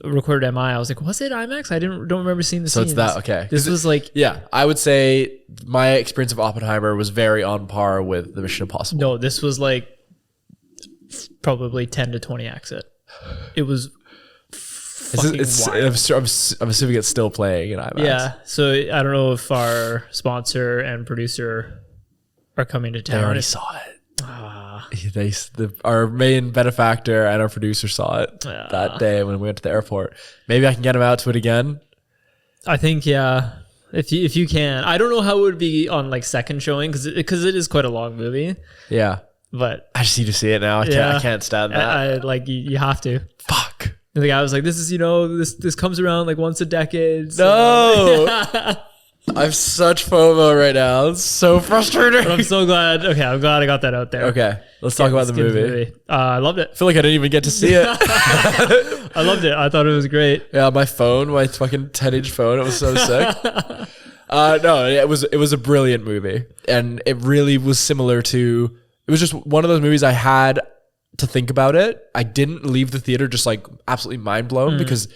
recorded MI, I was like, was it IMAX? I don't remember seeing the So scenes. it's that okay. This was like Yeah, I would say my experience of Oppenheimer was very on par with the Mission Impossible. no. This was like probably 10 to 20x it. It was fucking wild. I'm assuming it's still playing in IMAX. Yeah. So I don't know if our sponsor and producer are coming to They town. already saw it. Our main benefactor and our producer saw it that day when we went to the airport. Maybe I can get him out to it again. I think, yeah. If you can. I don't know how it would be on like second showing because it is quite a long movie. Yeah. But I just need to see it now. I can't stand that. I like you have to. Fuck. And the guy was like, this is, this comes around like once a decade. So. No. I have such FOMO right now. It's so frustrating. But I'm so glad. Okay, I'm glad I got that out there. Okay. Let's talk about the movie. I loved it. I feel like I didn't even get to see it. I loved it. I thought it was great. Yeah, my fucking 10-inch phone, it was so sick. No, it was a brilliant movie. And it really was similar to, it was just one of those movies I had to think about it. I didn't leave the theater just like absolutely mind blown because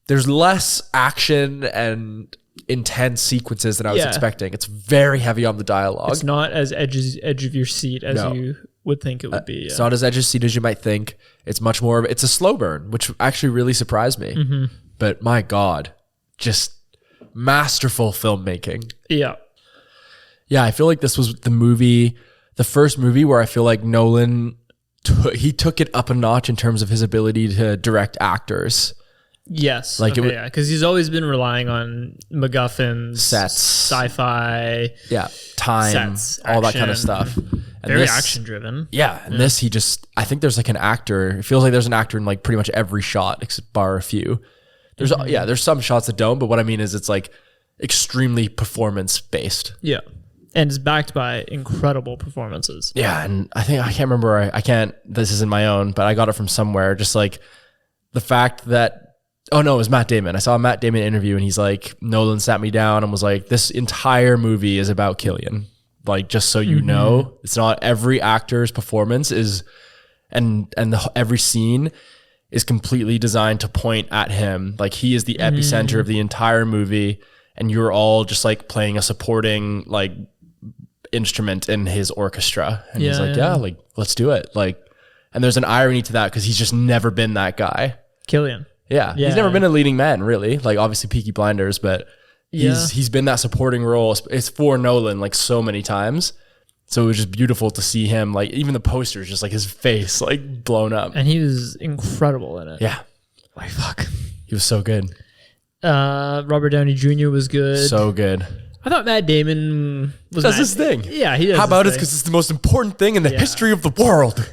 there's less action and intense sequences than I was expecting. It's very heavy on the dialogue. It's not as edge of your seat as you would think it would be. It's not as edge of seat as you might think. It's much more, it's a slow burn, which actually really surprised me. But my God, just masterful filmmaking. Yeah. Yeah, I feel like this was the first movie where I feel like Nolan, he took it up a notch in terms of his ability to direct actors. Yes. Like because he's always been relying on MacGuffins, sets, sci-fi, time, sets, all that kind of action. stuff. And Very action driven. Yeah, and this I think there's like an actor. It feels like there's an actor in like pretty much every shot except bar a few. There's some shots that don't, but what I mean is it's like extremely performance based. Yeah. And it's backed by incredible performances. Yeah, and I can't remember, this isn't my own, but I got it from somewhere. Just like the fact that, oh no, it was Matt Damon. I saw a Matt Damon interview and he's like, Nolan sat me down and was like, this entire movie is about Cillian. Like, just so you know, it's not every actor's performance is, every scene is completely designed to point at him. Like, he is the epicenter of the entire movie and you're all just like playing a supporting like instrument in his orchestra. And he's like, like, let's do it. Like, and there's an irony to that because he's just never been that guy. Cillian. Yeah. He's never been a leading man, really. Like, obviously Peaky Blinders, but he's been that supporting role. It's for Nolan like so many times. So it was just beautiful to see him, like, even the posters, just like his face like blown up. And he was incredible in it. Yeah. Like, fuck. He was so good. Robert Downey Jr. was good. So good. I thought Matt Damon was does his thing. Yeah, he does. How about it? Because it's the most important thing in the history of the world.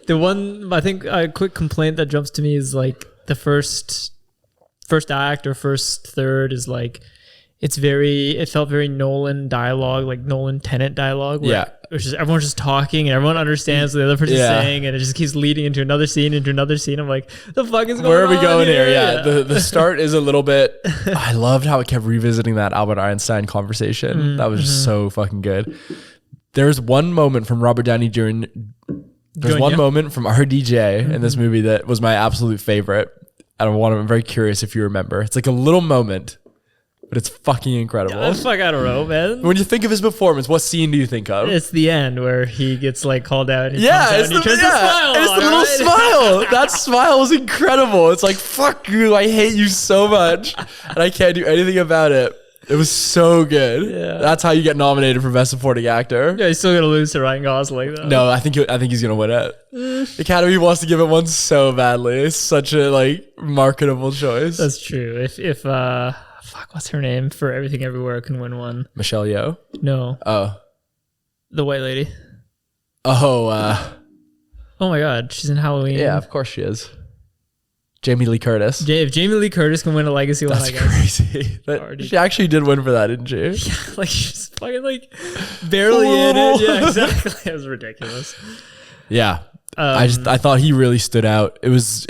The one, I think, a quick complaint that jumps to me is like the first act or first third is like, it felt very Nolan dialogue, like Nolan Tenet dialogue. Where it's just, everyone's just talking and everyone understands what the other person's saying and it just keeps leading into another scene. I'm like, the fuck is going on? Where are we going here? Yeah. The start is a little bit, I loved how it kept revisiting that Albert Einstein conversation. That was just so fucking good. There's one moment from Robert Downey Jr. There's one moment from RDJ in this movie that was my absolute favorite. I'm very curious if you remember. It's like a little moment, but it's fucking incredible. I don't know, man. When you think of his performance, what scene do you think of? It's the end where he gets like called out. And It's the little smile. That smile was incredible. It's like, fuck you, I hate you so much, and I can't do anything about it. It was so good. Yeah. That's how you get nominated for Best Supporting Actor. Yeah, he's still gonna lose to Ryan Gosling though. No, I think he's gonna win it. The Academy wants to give it one so badly. It's such a like marketable choice. That's true. If what's her name for Everything Everywhere can win one? Michelle Yeoh? No. Oh. The white lady. Oh, oh my God, she's in Halloween. Yeah, of course she is. Jamie Lee Curtis. If Jamie Lee Curtis can win a legacy one, I guess. Crazy. She actually did win for that, didn't she? Yeah, like she's fucking like barely in it. Yeah, exactly. It was ridiculous. Yeah. I thought he really stood out. It was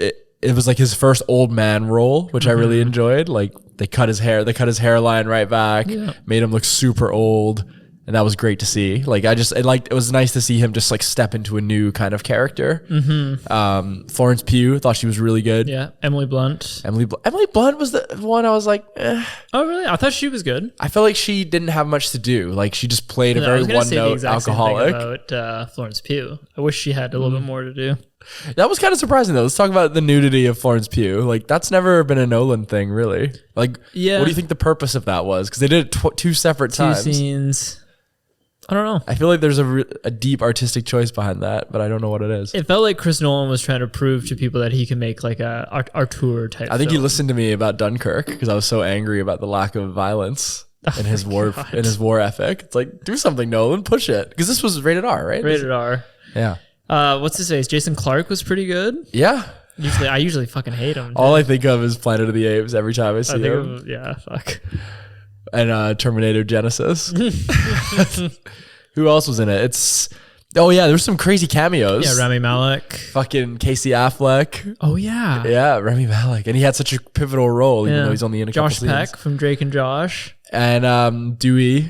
like his first old man role, which I really enjoyed. Like they cut his hairline right back, made him look super old. And that was great to see. Like it was nice to see him just like step into a new kind of character. Florence Pugh, thought she was really good. Yeah, Emily Blunt. Emily Blunt was the one I was like, eh. Oh really? I thought she was good. I felt like she didn't have much to do. Like she just played a very one-note alcoholic. About Florence Pugh. I wish she had a little bit more to do. That was kind of surprising though. Let's talk about the nudity of Florence Pugh. Like that's never been a Nolan thing, really. Like, what do you think the purpose of that was? Because they did it two separate times. Two scenes. I don't know. I feel like there's a deep artistic choice behind that, but I don't know what it is. It felt like Chris Nolan was trying to prove to people that he can make like a Artur type. I think he film. listened to me about Dunkirk because I was so angry about the lack of violence in his war ethic. It's like, do something, Nolan, push it, because this was rated R, right? Rated R. Yeah. What's his face? Jason Clarke was pretty good. Yeah. I usually fucking hate him. All I think of is Planet of the Apes every time I see him. Fuck. And Terminator Genesis. Who else was in it? There's some crazy cameos. Yeah, Rami Malek. Fucking Casey Affleck. Oh yeah. Yeah, Rami Malek. And he had such a pivotal role, even though he's only in a couple Josh scenes. Peck from Drake and Josh. And Dewey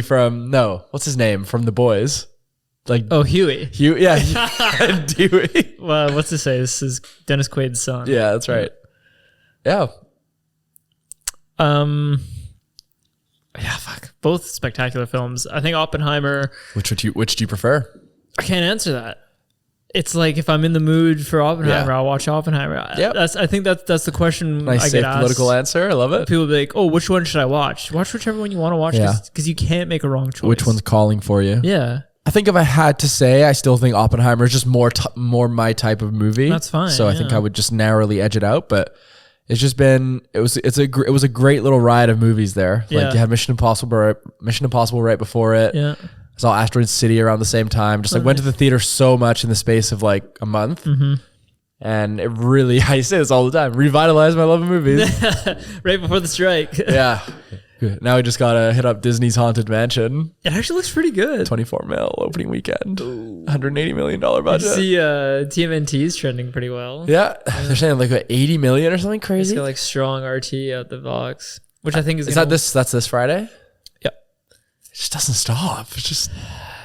from, what's his name? From The Boys. Huey. And Dewey. Well, what's to say? This is Dennis Quaid's son. Yeah, that's right. Yeah. Fuck. Both spectacular films. I think Oppenheimer. Which do you prefer? I can't answer that. It's like if I'm in the mood for Oppenheimer, I'll watch Oppenheimer. Yep. I think that's the question. Nice, I safe, get asked. political answer. I love it. People be like, "Oh, which one should I watch?" Watch whichever one you want to watch, because you can't make a wrong choice. Which one's calling for you? Yeah. I think if I had to say, I still think Oppenheimer is just more my type of movie. That's fine. So I think I would just narrowly edge it out, but it's just been it was a great little ride of movies there. Yeah. Like you had Mission Impossible right before it. Yeah. I saw Asteroid City around the same time. Just went to the theater so much in the space of like a month. Mm-hmm. And it really, I say this all the time, revitalized my love of movies. Right before the strike. Yeah. Good. Now we just gotta hit up Disney's Haunted Mansion. It actually looks pretty good. 24 mil opening weekend. $180 million budget. I see TMNT's trending pretty well. Yeah. They're saying like 80 million or something It's crazy. got like strong RT out the box, which I think is that's this Friday? Yep. It just doesn't stop. It's just,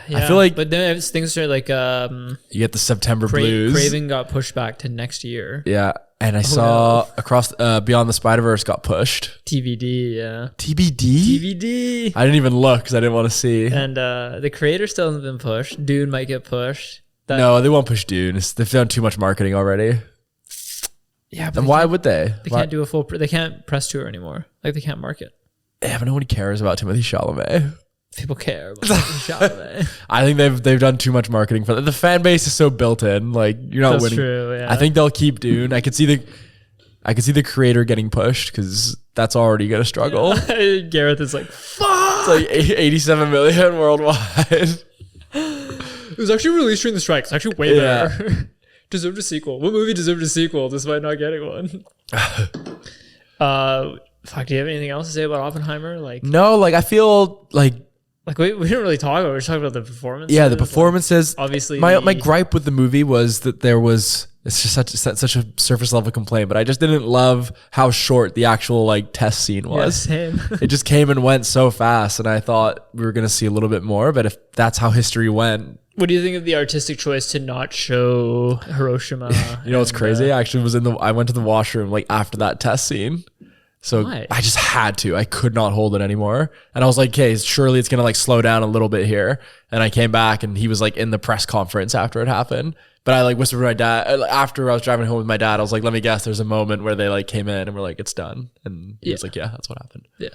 Yeah, I feel like but then things are like you get the September blues. Craving got pushed back to next year. Yeah. And I saw across Beyond the Spider-Verse got pushed. TBD, yeah. TBD? TBD. I didn't even look because I didn't want to see. And the creator still hasn't been pushed. Dune might get pushed. No, they won't push Dune. They've done too much marketing already. Yeah, but And why would they? They can't do a full. They can't press tour anymore. Like they can't market. Yeah, but nobody cares about Timothée Chalamet. People care about Chalamet. I think they've done too much marketing for that. The fan base is so built in. Like you're not That's winning. true, yeah. I think they'll keep Dune. I could see the creator getting pushed because that's already gonna struggle. Gareth is like, fuck. It's like 87 million worldwide. It was actually released during the strike. It's actually way better. Deserved a sequel. What movie deserved a sequel despite not getting one? Fuck. Do you have anything else to say about Oppenheimer? Like, No, like I feel like we didn't really talk about it. We were talking about the performances. the performances. Like, obviously, my gripe with the movie was that there was. It's just such a surface level complaint, but I just didn't love how short the actual like test scene was. Yeah, same. It just came and went so fast, and I thought we were gonna see a little bit more. But if that's how history went, What do you think of the artistic choice to not show Hiroshima? you know what's crazy? I actually I went to the washroom like after that test scene. So Why? I just had to. I could not hold it anymore. And I was like, okay, surely it's going to like slow down a little bit here. And I came back and he was like in the press conference after it happened. But I like whispered to my dad after I was driving home with my dad. I was like, let me guess, there's a moment where they like came in and were like, it's done. And he was like, yeah, that's what happened. Yeah.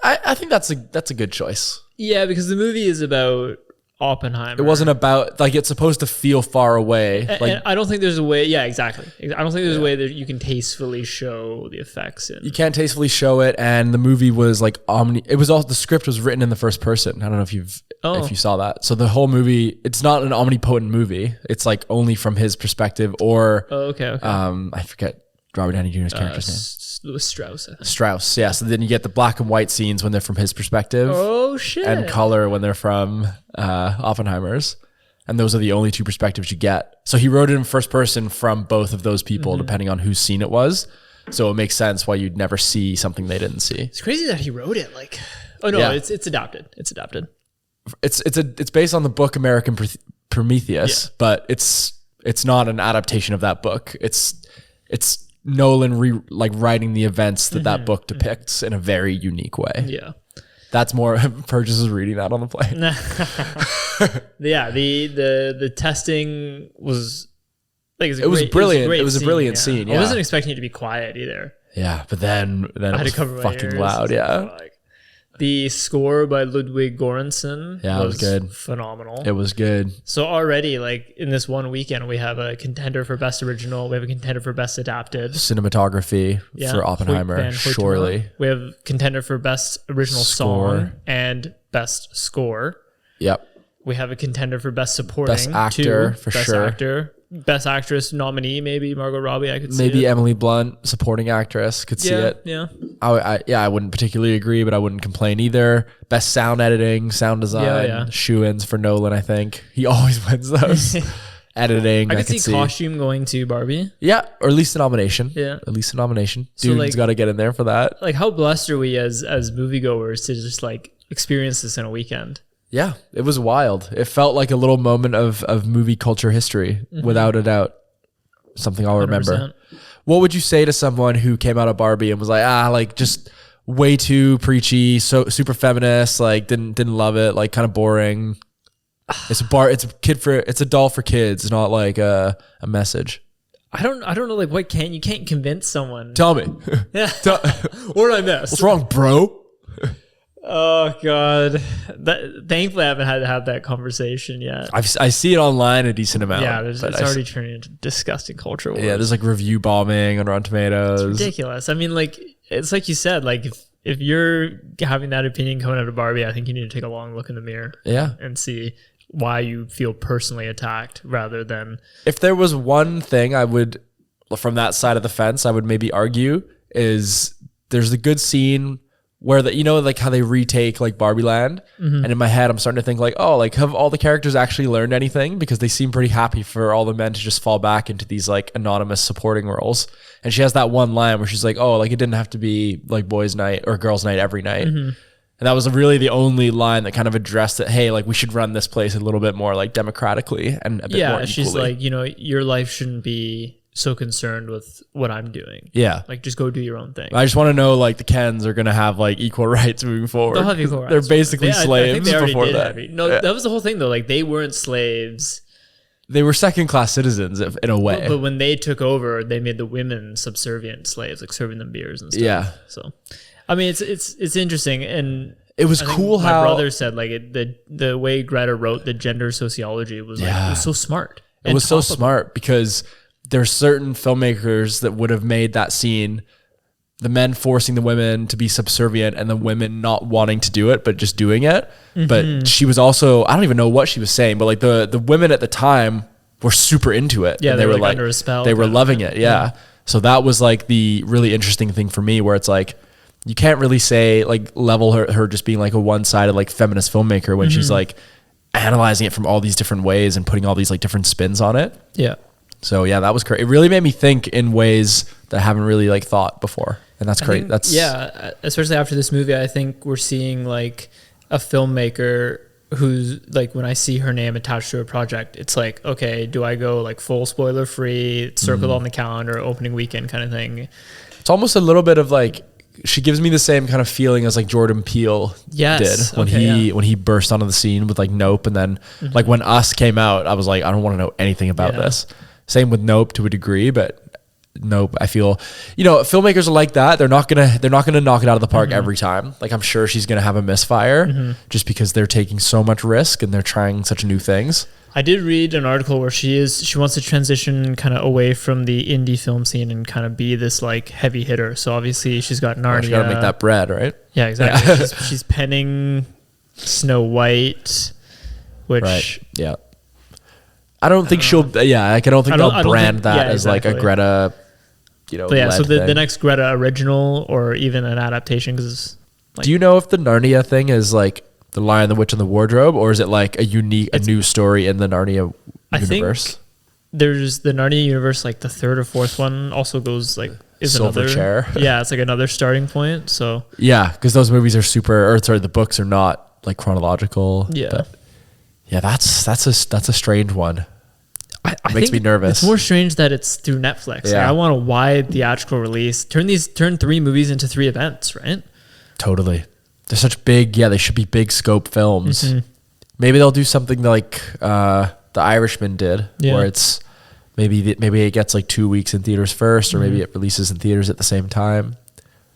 I think that's a good choice. Yeah, because the movie is about Oppenheimer. It wasn't about like it's supposed to feel far away. And I don't think there's a way. Yeah, exactly. I don't think there's a way that you can tastefully show the effects. You can't tastefully show it, and the movie was like It was all the script was written in the first person. I don't know if you saw that. So the whole movie, it's not an omnipotent movie. It's like only from his perspective, or okay. I forget Robert Downey Jr.'s character's name. Louis Strauss. I think. Strauss. Yeah. So then you get the black and white scenes when they're from his perspective. Oh shit. And color when they're from Oppenheimer's. And those are the only two perspectives you get. So he wrote it in first person from both of those people, depending on whose scene it was. So it makes sense why you'd never see something they didn't see. It's crazy that he wrote it. Like, oh no, Yeah. it's adapted. It's adapted. It's based on the book American Prometheus, but it's not an adaptation of that book. It's Nolan writing the events that book depicts in a very unique way. Yeah. That's more Purchase is reading that on the plane. Yeah, the testing was like It was brilliant. It was a brilliant scene. Yeah. I wasn't expecting it to be quiet either. Yeah, but then I had it to cover was my fucking ears. loud. Yeah. Like, The score by Ludwig Göransson Yeah, it was good. Phenomenal. It was good. So already, like in this one weekend, we have a contender for best original. We have a contender for best adapted. Cinematography for Oppenheimer, Van Hoytema. surely. We have contender for best original Score. song and best score. Yep. We have a contender for best supporting. Best actor, too. for best sure. Actor. Best actress nominee, maybe Margot Robbie. I could see Maybe it. Emily Blunt, supporting actress, could see it. Yeah. I wouldn't particularly agree, but I wouldn't complain either. Best sound editing, sound design, Yeah. shoe-ins for Nolan, I think. He always wins those. Editing, I I could see costume going to Barbie. Yeah, or at least a nomination. Yeah. At least a nomination. So, Dude's like- got to get in there for that. Like, how blessed are we as moviegoers to just like experience this in a weekend? Yeah, it was wild. It felt like a little moment of movie culture history, without a doubt. Something I'll remember. 100%. What would you say to someone who came out of Barbie and was like, like just way too preachy, so super feminist, like didn't love it, like kind of boring. It's a doll for kids, not like a message. I don't know. Like, what you can't convince someone. Tell me. Yeah. Tell- What did I miss? What's wrong, bro? Oh God. Thankfully, I haven't had to have that conversation yet. I see it online a decent amount. Yeah, but it's already turning into disgusting culture wars. Yeah, there's like review bombing on Rotten Tomatoes. Ridiculous. I mean, like, it's like you said, like if you're having that opinion coming out of Barbie, I think you need to take a long look in the mirror. Yeah. And see why you feel personally attacked rather than If there was one thing I would, from that side of the fence, I would maybe argue is there's a good scene where like how they retake like Barbie Land, and in my head I'm starting to think like, oh, like have all the characters actually learned anything? Because they seem pretty happy for all the men to just fall back into these like anonymous supporting roles. And she has that one line where she's like, oh, like it didn't have to be like boys' night or girls' night every night. And that was really the only line that kind of addressed that, hey, like we should run this place a little bit more like democratically and a bit more equally. she's like, your life shouldn't be so concerned with what I'm doing. Yeah. Like, just go do your own thing. I just want to know like the Kens are going to have like equal rights moving forward. They'll have equal rights. They're basically I think slaves they already before did that. That was the whole thing though. Like, they weren't slaves. They were second-class citizens in a way. But when they took over, they made the women subservient slaves, like serving them beers and stuff. Yeah. So, I mean, it's interesting, and It was I think cool my how brother said like the way Greta wrote the gender sociology was like it was so smart. it was so smart because there's certain filmmakers that would have made that scene, the men forcing the women to be subservient and the women not wanting to do it but just doing it. But she was also, I don't even know what she was saying, but like the women at the time were super into it. Yeah, and they were were like under a spell They were kind of loving it. Yeah. So that was like the really interesting thing for me, where it's like you can't really say like level her just being like a one-sided like feminist filmmaker when she's like analyzing it from all these different ways and putting all these like different spins on it. Yeah. So yeah, that was great. It really made me think in ways that I haven't really like thought before, and that's great. Especially after this movie, I think we're seeing like a filmmaker who's like, when I see her name attached to a project, it's like, okay, do I go like full spoiler free, circled on the calendar, opening weekend kind of thing? It's almost a little bit of like, she gives me the same kind of feeling as like Jordan Peele did when he burst onto the scene with like Nope, and then like when Us came out, I was like, I don't want to know anything about this. Same with Nope to a degree, but Nope, I feel, filmmakers are like that. They're not gonna knock it out of the park every time. Like, I'm sure she's gonna have a misfire just because they're taking so much risk and they're trying such new things. I did read an article where she wants to transition kind of away from the indie film scene and kind of be this like heavy hitter. So obviously she's got Narnia. She gotta make that bread, right? Yeah, exactly. Yeah. She's penning Snow White, which right. Yeah. I don't think they'll brand that as like a Greta, But yeah, so the next Greta original or even an adaptation, because like, do you know if the Narnia thing is like The Lion, the Witch, and the Wardrobe, or is it like a new story in the Narnia universe? I think there's the Narnia universe, like the third or fourth one also goes like is Silver another Chair. Yeah, it's like another starting point. So yeah, because those movies are the books are not like chronological. Yeah. But yeah, that's a strange one. I makes think me nervous. It's more strange that it's through Netflix. Yeah. Like, I want a wide theatrical release. Turn 3 movies into 3 events, right? Totally. They're such big. Yeah, they should be big scope films. Maybe they'll do something like The Irishman did, where it's maybe it gets like 2 weeks in theaters first, or maybe it releases in theaters at the same time.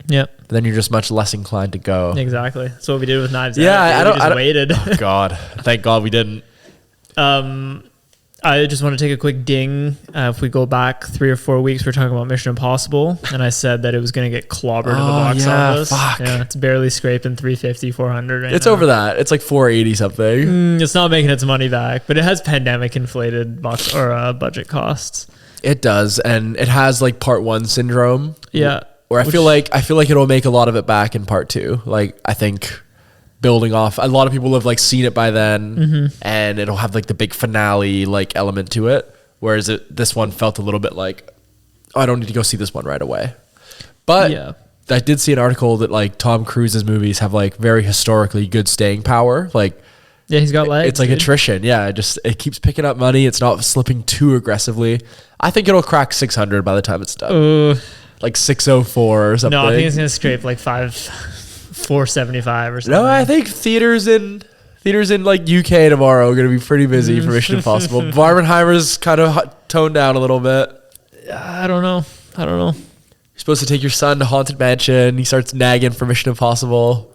Yep. Then you're just much less inclined to go. Exactly. That's what we did with Knives Yeah, Out. We just waited. Oh God, thank God we didn't. I just want to take a quick ding. If we go back 3 or 4 weeks, we're talking about Mission Impossible, and I said that it was going to get clobbered in the box office. Fuck. Yeah, it's barely scraping 350, 400 right It's now. over that. It's like 480 something. It's not making its money back, but it has pandemic inflated box or budget costs. It does, and it has like part 1 syndrome. Yeah. Where I feel like it'll make a lot of it back in part 2. Like I think building off, a lot of people have like seen it by then, and it'll have like the big finale like element to it. Whereas this one felt a little bit like, oh, I don't need to go see this one right away. But Yeah. I did see an article that like Tom Cruise's movies have like very historically good staying power. Like Yeah, he's got legs. it's like dude. attrition. Yeah, it keeps picking up money. It's not slipping too aggressively. I think it'll crack 600 by the time it's done. Like 604 or something. No, I think it's gonna scrape like 475 or something. No, I think theaters in like UK tomorrow are going to be pretty busy for Mission Impossible. Barbenheimer's kind of toned down a little bit. I don't know. You're supposed to take your son to Haunted Mansion. He starts nagging for Mission Impossible.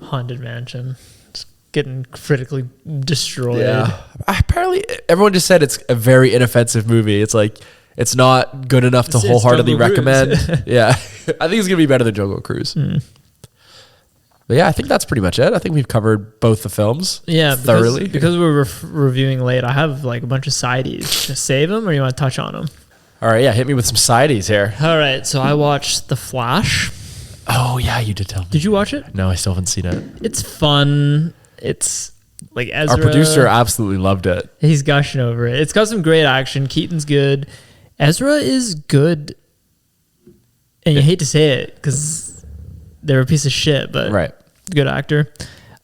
Haunted Mansion. It's getting critically destroyed. Yeah. Apparently, everyone just said it's a very inoffensive movie. It's like, it's not good enough to It's wholeheartedly Jungle recommend. Cruise. Yeah. I think it's going to be better than Jungle Cruise. But yeah, I think that's pretty much it. I think we've covered both the films Yeah, thoroughly. because we're reviewing late, I have like a bunch of sideys. Just save them, or you want to touch on them? All right, yeah, hit me with some sideys here. All right, so I watched The Flash. Oh, yeah, you did tell me. Did you watch it? No, I still haven't seen it. It's fun. It's like Ezra. Our producer absolutely loved it. He's gushing over it. It's got some great action. Keaton's good. Ezra is good. And you hate to say it because they're a piece of shit, but Right. good actor.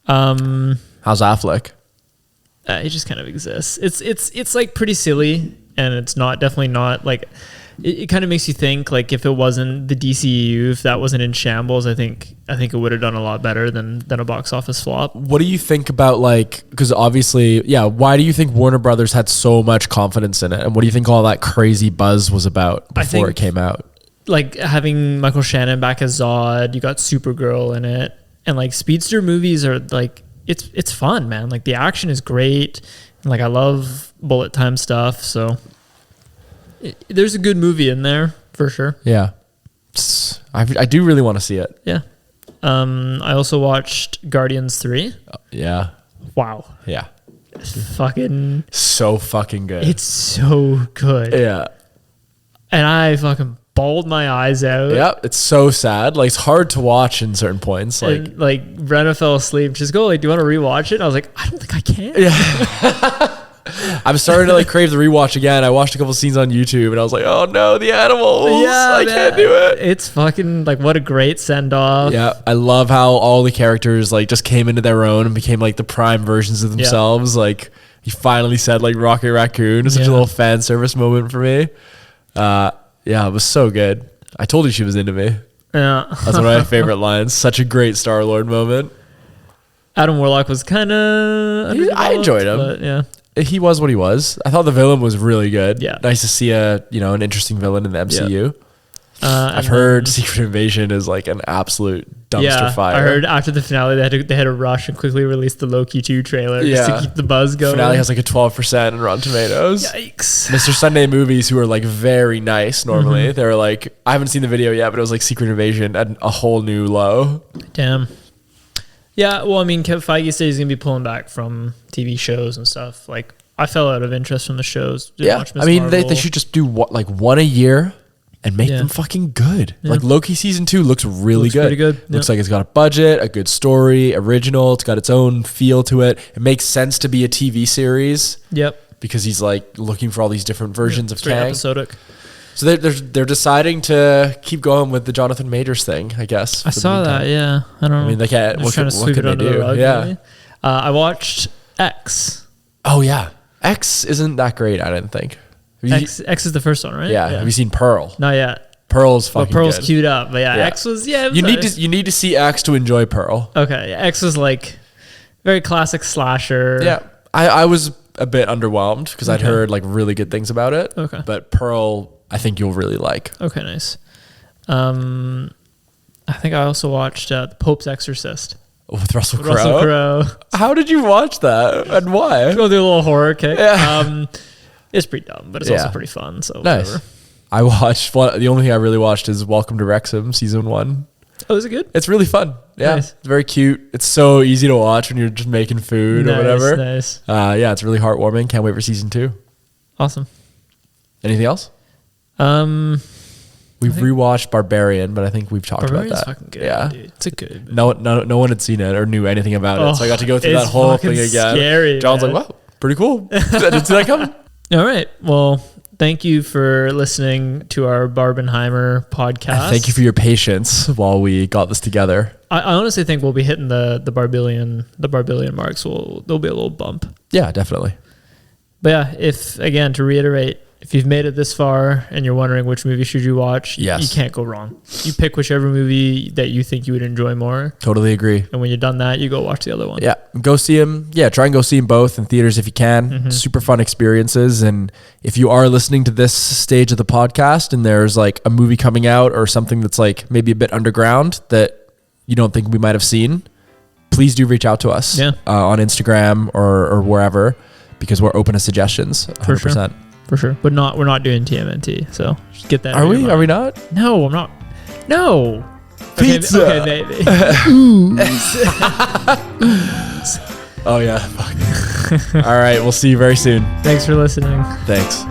How's Affleck? He just kind of exists. It's like pretty silly, and it's definitely not like it kind of makes you think like if it wasn't the DCEU, if that wasn't in shambles, I think it would have done a lot better than a box office flop. What do you think about like, because obviously, yeah, why do you think Warner Brothers had so much confidence in it? And what do you think all that crazy buzz was about before it came out? Like having Michael Shannon back as Zod, you got Supergirl in it, and like speedster movies are like it's fun, man. Like the action is great, and like I love bullet time stuff. So there's a good movie in there for sure. Yeah. I do really want to see it. Yeah. I also watched Guardians 3. Yeah. Wow. Yeah. Fucking So fucking good. it's so good. Yeah. And I fucking bawled my eyes out. Yep. It's so sad. Like it's hard to watch in certain points. Like, And like Brenna fell asleep. She's go like, "Do you want to rewatch it?" And I was like, "I don't think I can." I'm starting to like crave the rewatch again. I watched a couple scenes on YouTube and I was like, oh no, the animals. I can't do it. It's fucking like what a great send off. Yeah, I love how all the characters like just came into their own and became like the prime versions of themselves. Like he finally said like Rocket Raccoon. It was such a little fan service moment for me. Yeah, it was so good. I told you she was into me. Yeah. That's one of my favorite lines. Such a great Star-Lord moment. Adam Warlock was kind of. I enjoyed him. But yeah. He was what he was. I thought the villain was really good. Yeah. Nice to see an interesting villain in the MCU. Yeah. I've heard Secret Invasion is like an absolute dumpster fire. I heard after the finale they had to rush and quickly release the Loki 2 trailer just to keep the buzz going. Finale has like a 12% in Rotten Tomatoes. Yikes. Mr. Sunday Movies, who are like very nice normally, they're like, I haven't seen the video yet, but it was like Secret Invasion at a whole new low. Damn. Yeah, well, I mean, Kevin Feige said he's going to be pulling back from TV shows and stuff. Like, I fell out of interest from the shows. Didn't watch Ms. I mean, they Marvel. should just do one a year and make them fucking good. Yeah. Like Loki season 2 looks really Looks good. pretty good. Looks like it's got a budget, a good story, original. It's got its own feel to it. It makes sense to be a TV series. Yep. Because he's like looking for all these different versions of Straight Kang. episodic. So they're deciding to keep going with the Jonathan Majors thing, I guess. I saw that, yeah. I don't know. I mean, they can't. They're What trying can, to what sweep can it they under the do? rug, Yeah. maybe. I watched X. Oh yeah, X isn't that great. I didn't think. X is the first one, right? Yeah. Have you seen Pearl? Not yet. Pearl's Well, fucking Pearl's good. queued up, but yeah, X was it was You need to see X to enjoy Pearl. Okay, X was like very classic slasher. Yeah, I was a bit underwhelmed because I'd heard like really good things about it. Okay. But Pearl, I think you'll really like. Okay, nice. I think I also watched The Pope's Exorcist. With Russell Crowe. Russell Crowe. How did you watch that and why? Go do a little horror kick. Yeah. It's pretty dumb, but it's also pretty fun. So Nice. whatever. I watched the only thing I really watched is Welcome to Wrexham season 1. Oh, is it good? It's really fun. Yeah, Nice. it's very cute. It's so easy to watch when you're just making food or whatever. Nice. Yeah, it's really heartwarming. Can't wait for season 2. Awesome. Anything else? We've rewatched Barbarian, but I think we've talked Barbarian's about that. fucking good. Yeah, Dude. It's a good. no one had seen it or knew anything about it, so I got to go through it's that whole fucking thing again. scary, John's man. like, "Wow, pretty cool." I didn't see that coming. All right. Well, thank you for listening to our Barbenheimer podcast. Thank you for your patience while we got this together. I honestly think we'll be hitting the Barbillion marks. There'll be a little bump. Yeah, definitely. But yeah, to reiterate, if you've made it this far and you're wondering which movie should you watch, Yes. you can't go wrong. You pick whichever movie that you think you would enjoy more. Totally agree. And when you're done that, you go watch the other one. Yeah, go see them. Yeah, try and go see them both in theaters if you can. Mm-hmm. Super fun experiences. And if you are listening to this stage of the podcast and there's like a movie coming out or something that's like maybe a bit underground that you don't think we might have seen, please do reach out to us on Instagram or wherever, because we're open to suggestions. 100%. For sure. But we're not doing TMNT. So just get that. Are we? Are we not? No, I'm not. No. Pizza. Okay, maybe. Oh yeah. Fuck. All right. We'll see you very soon. Thanks for listening. Thanks.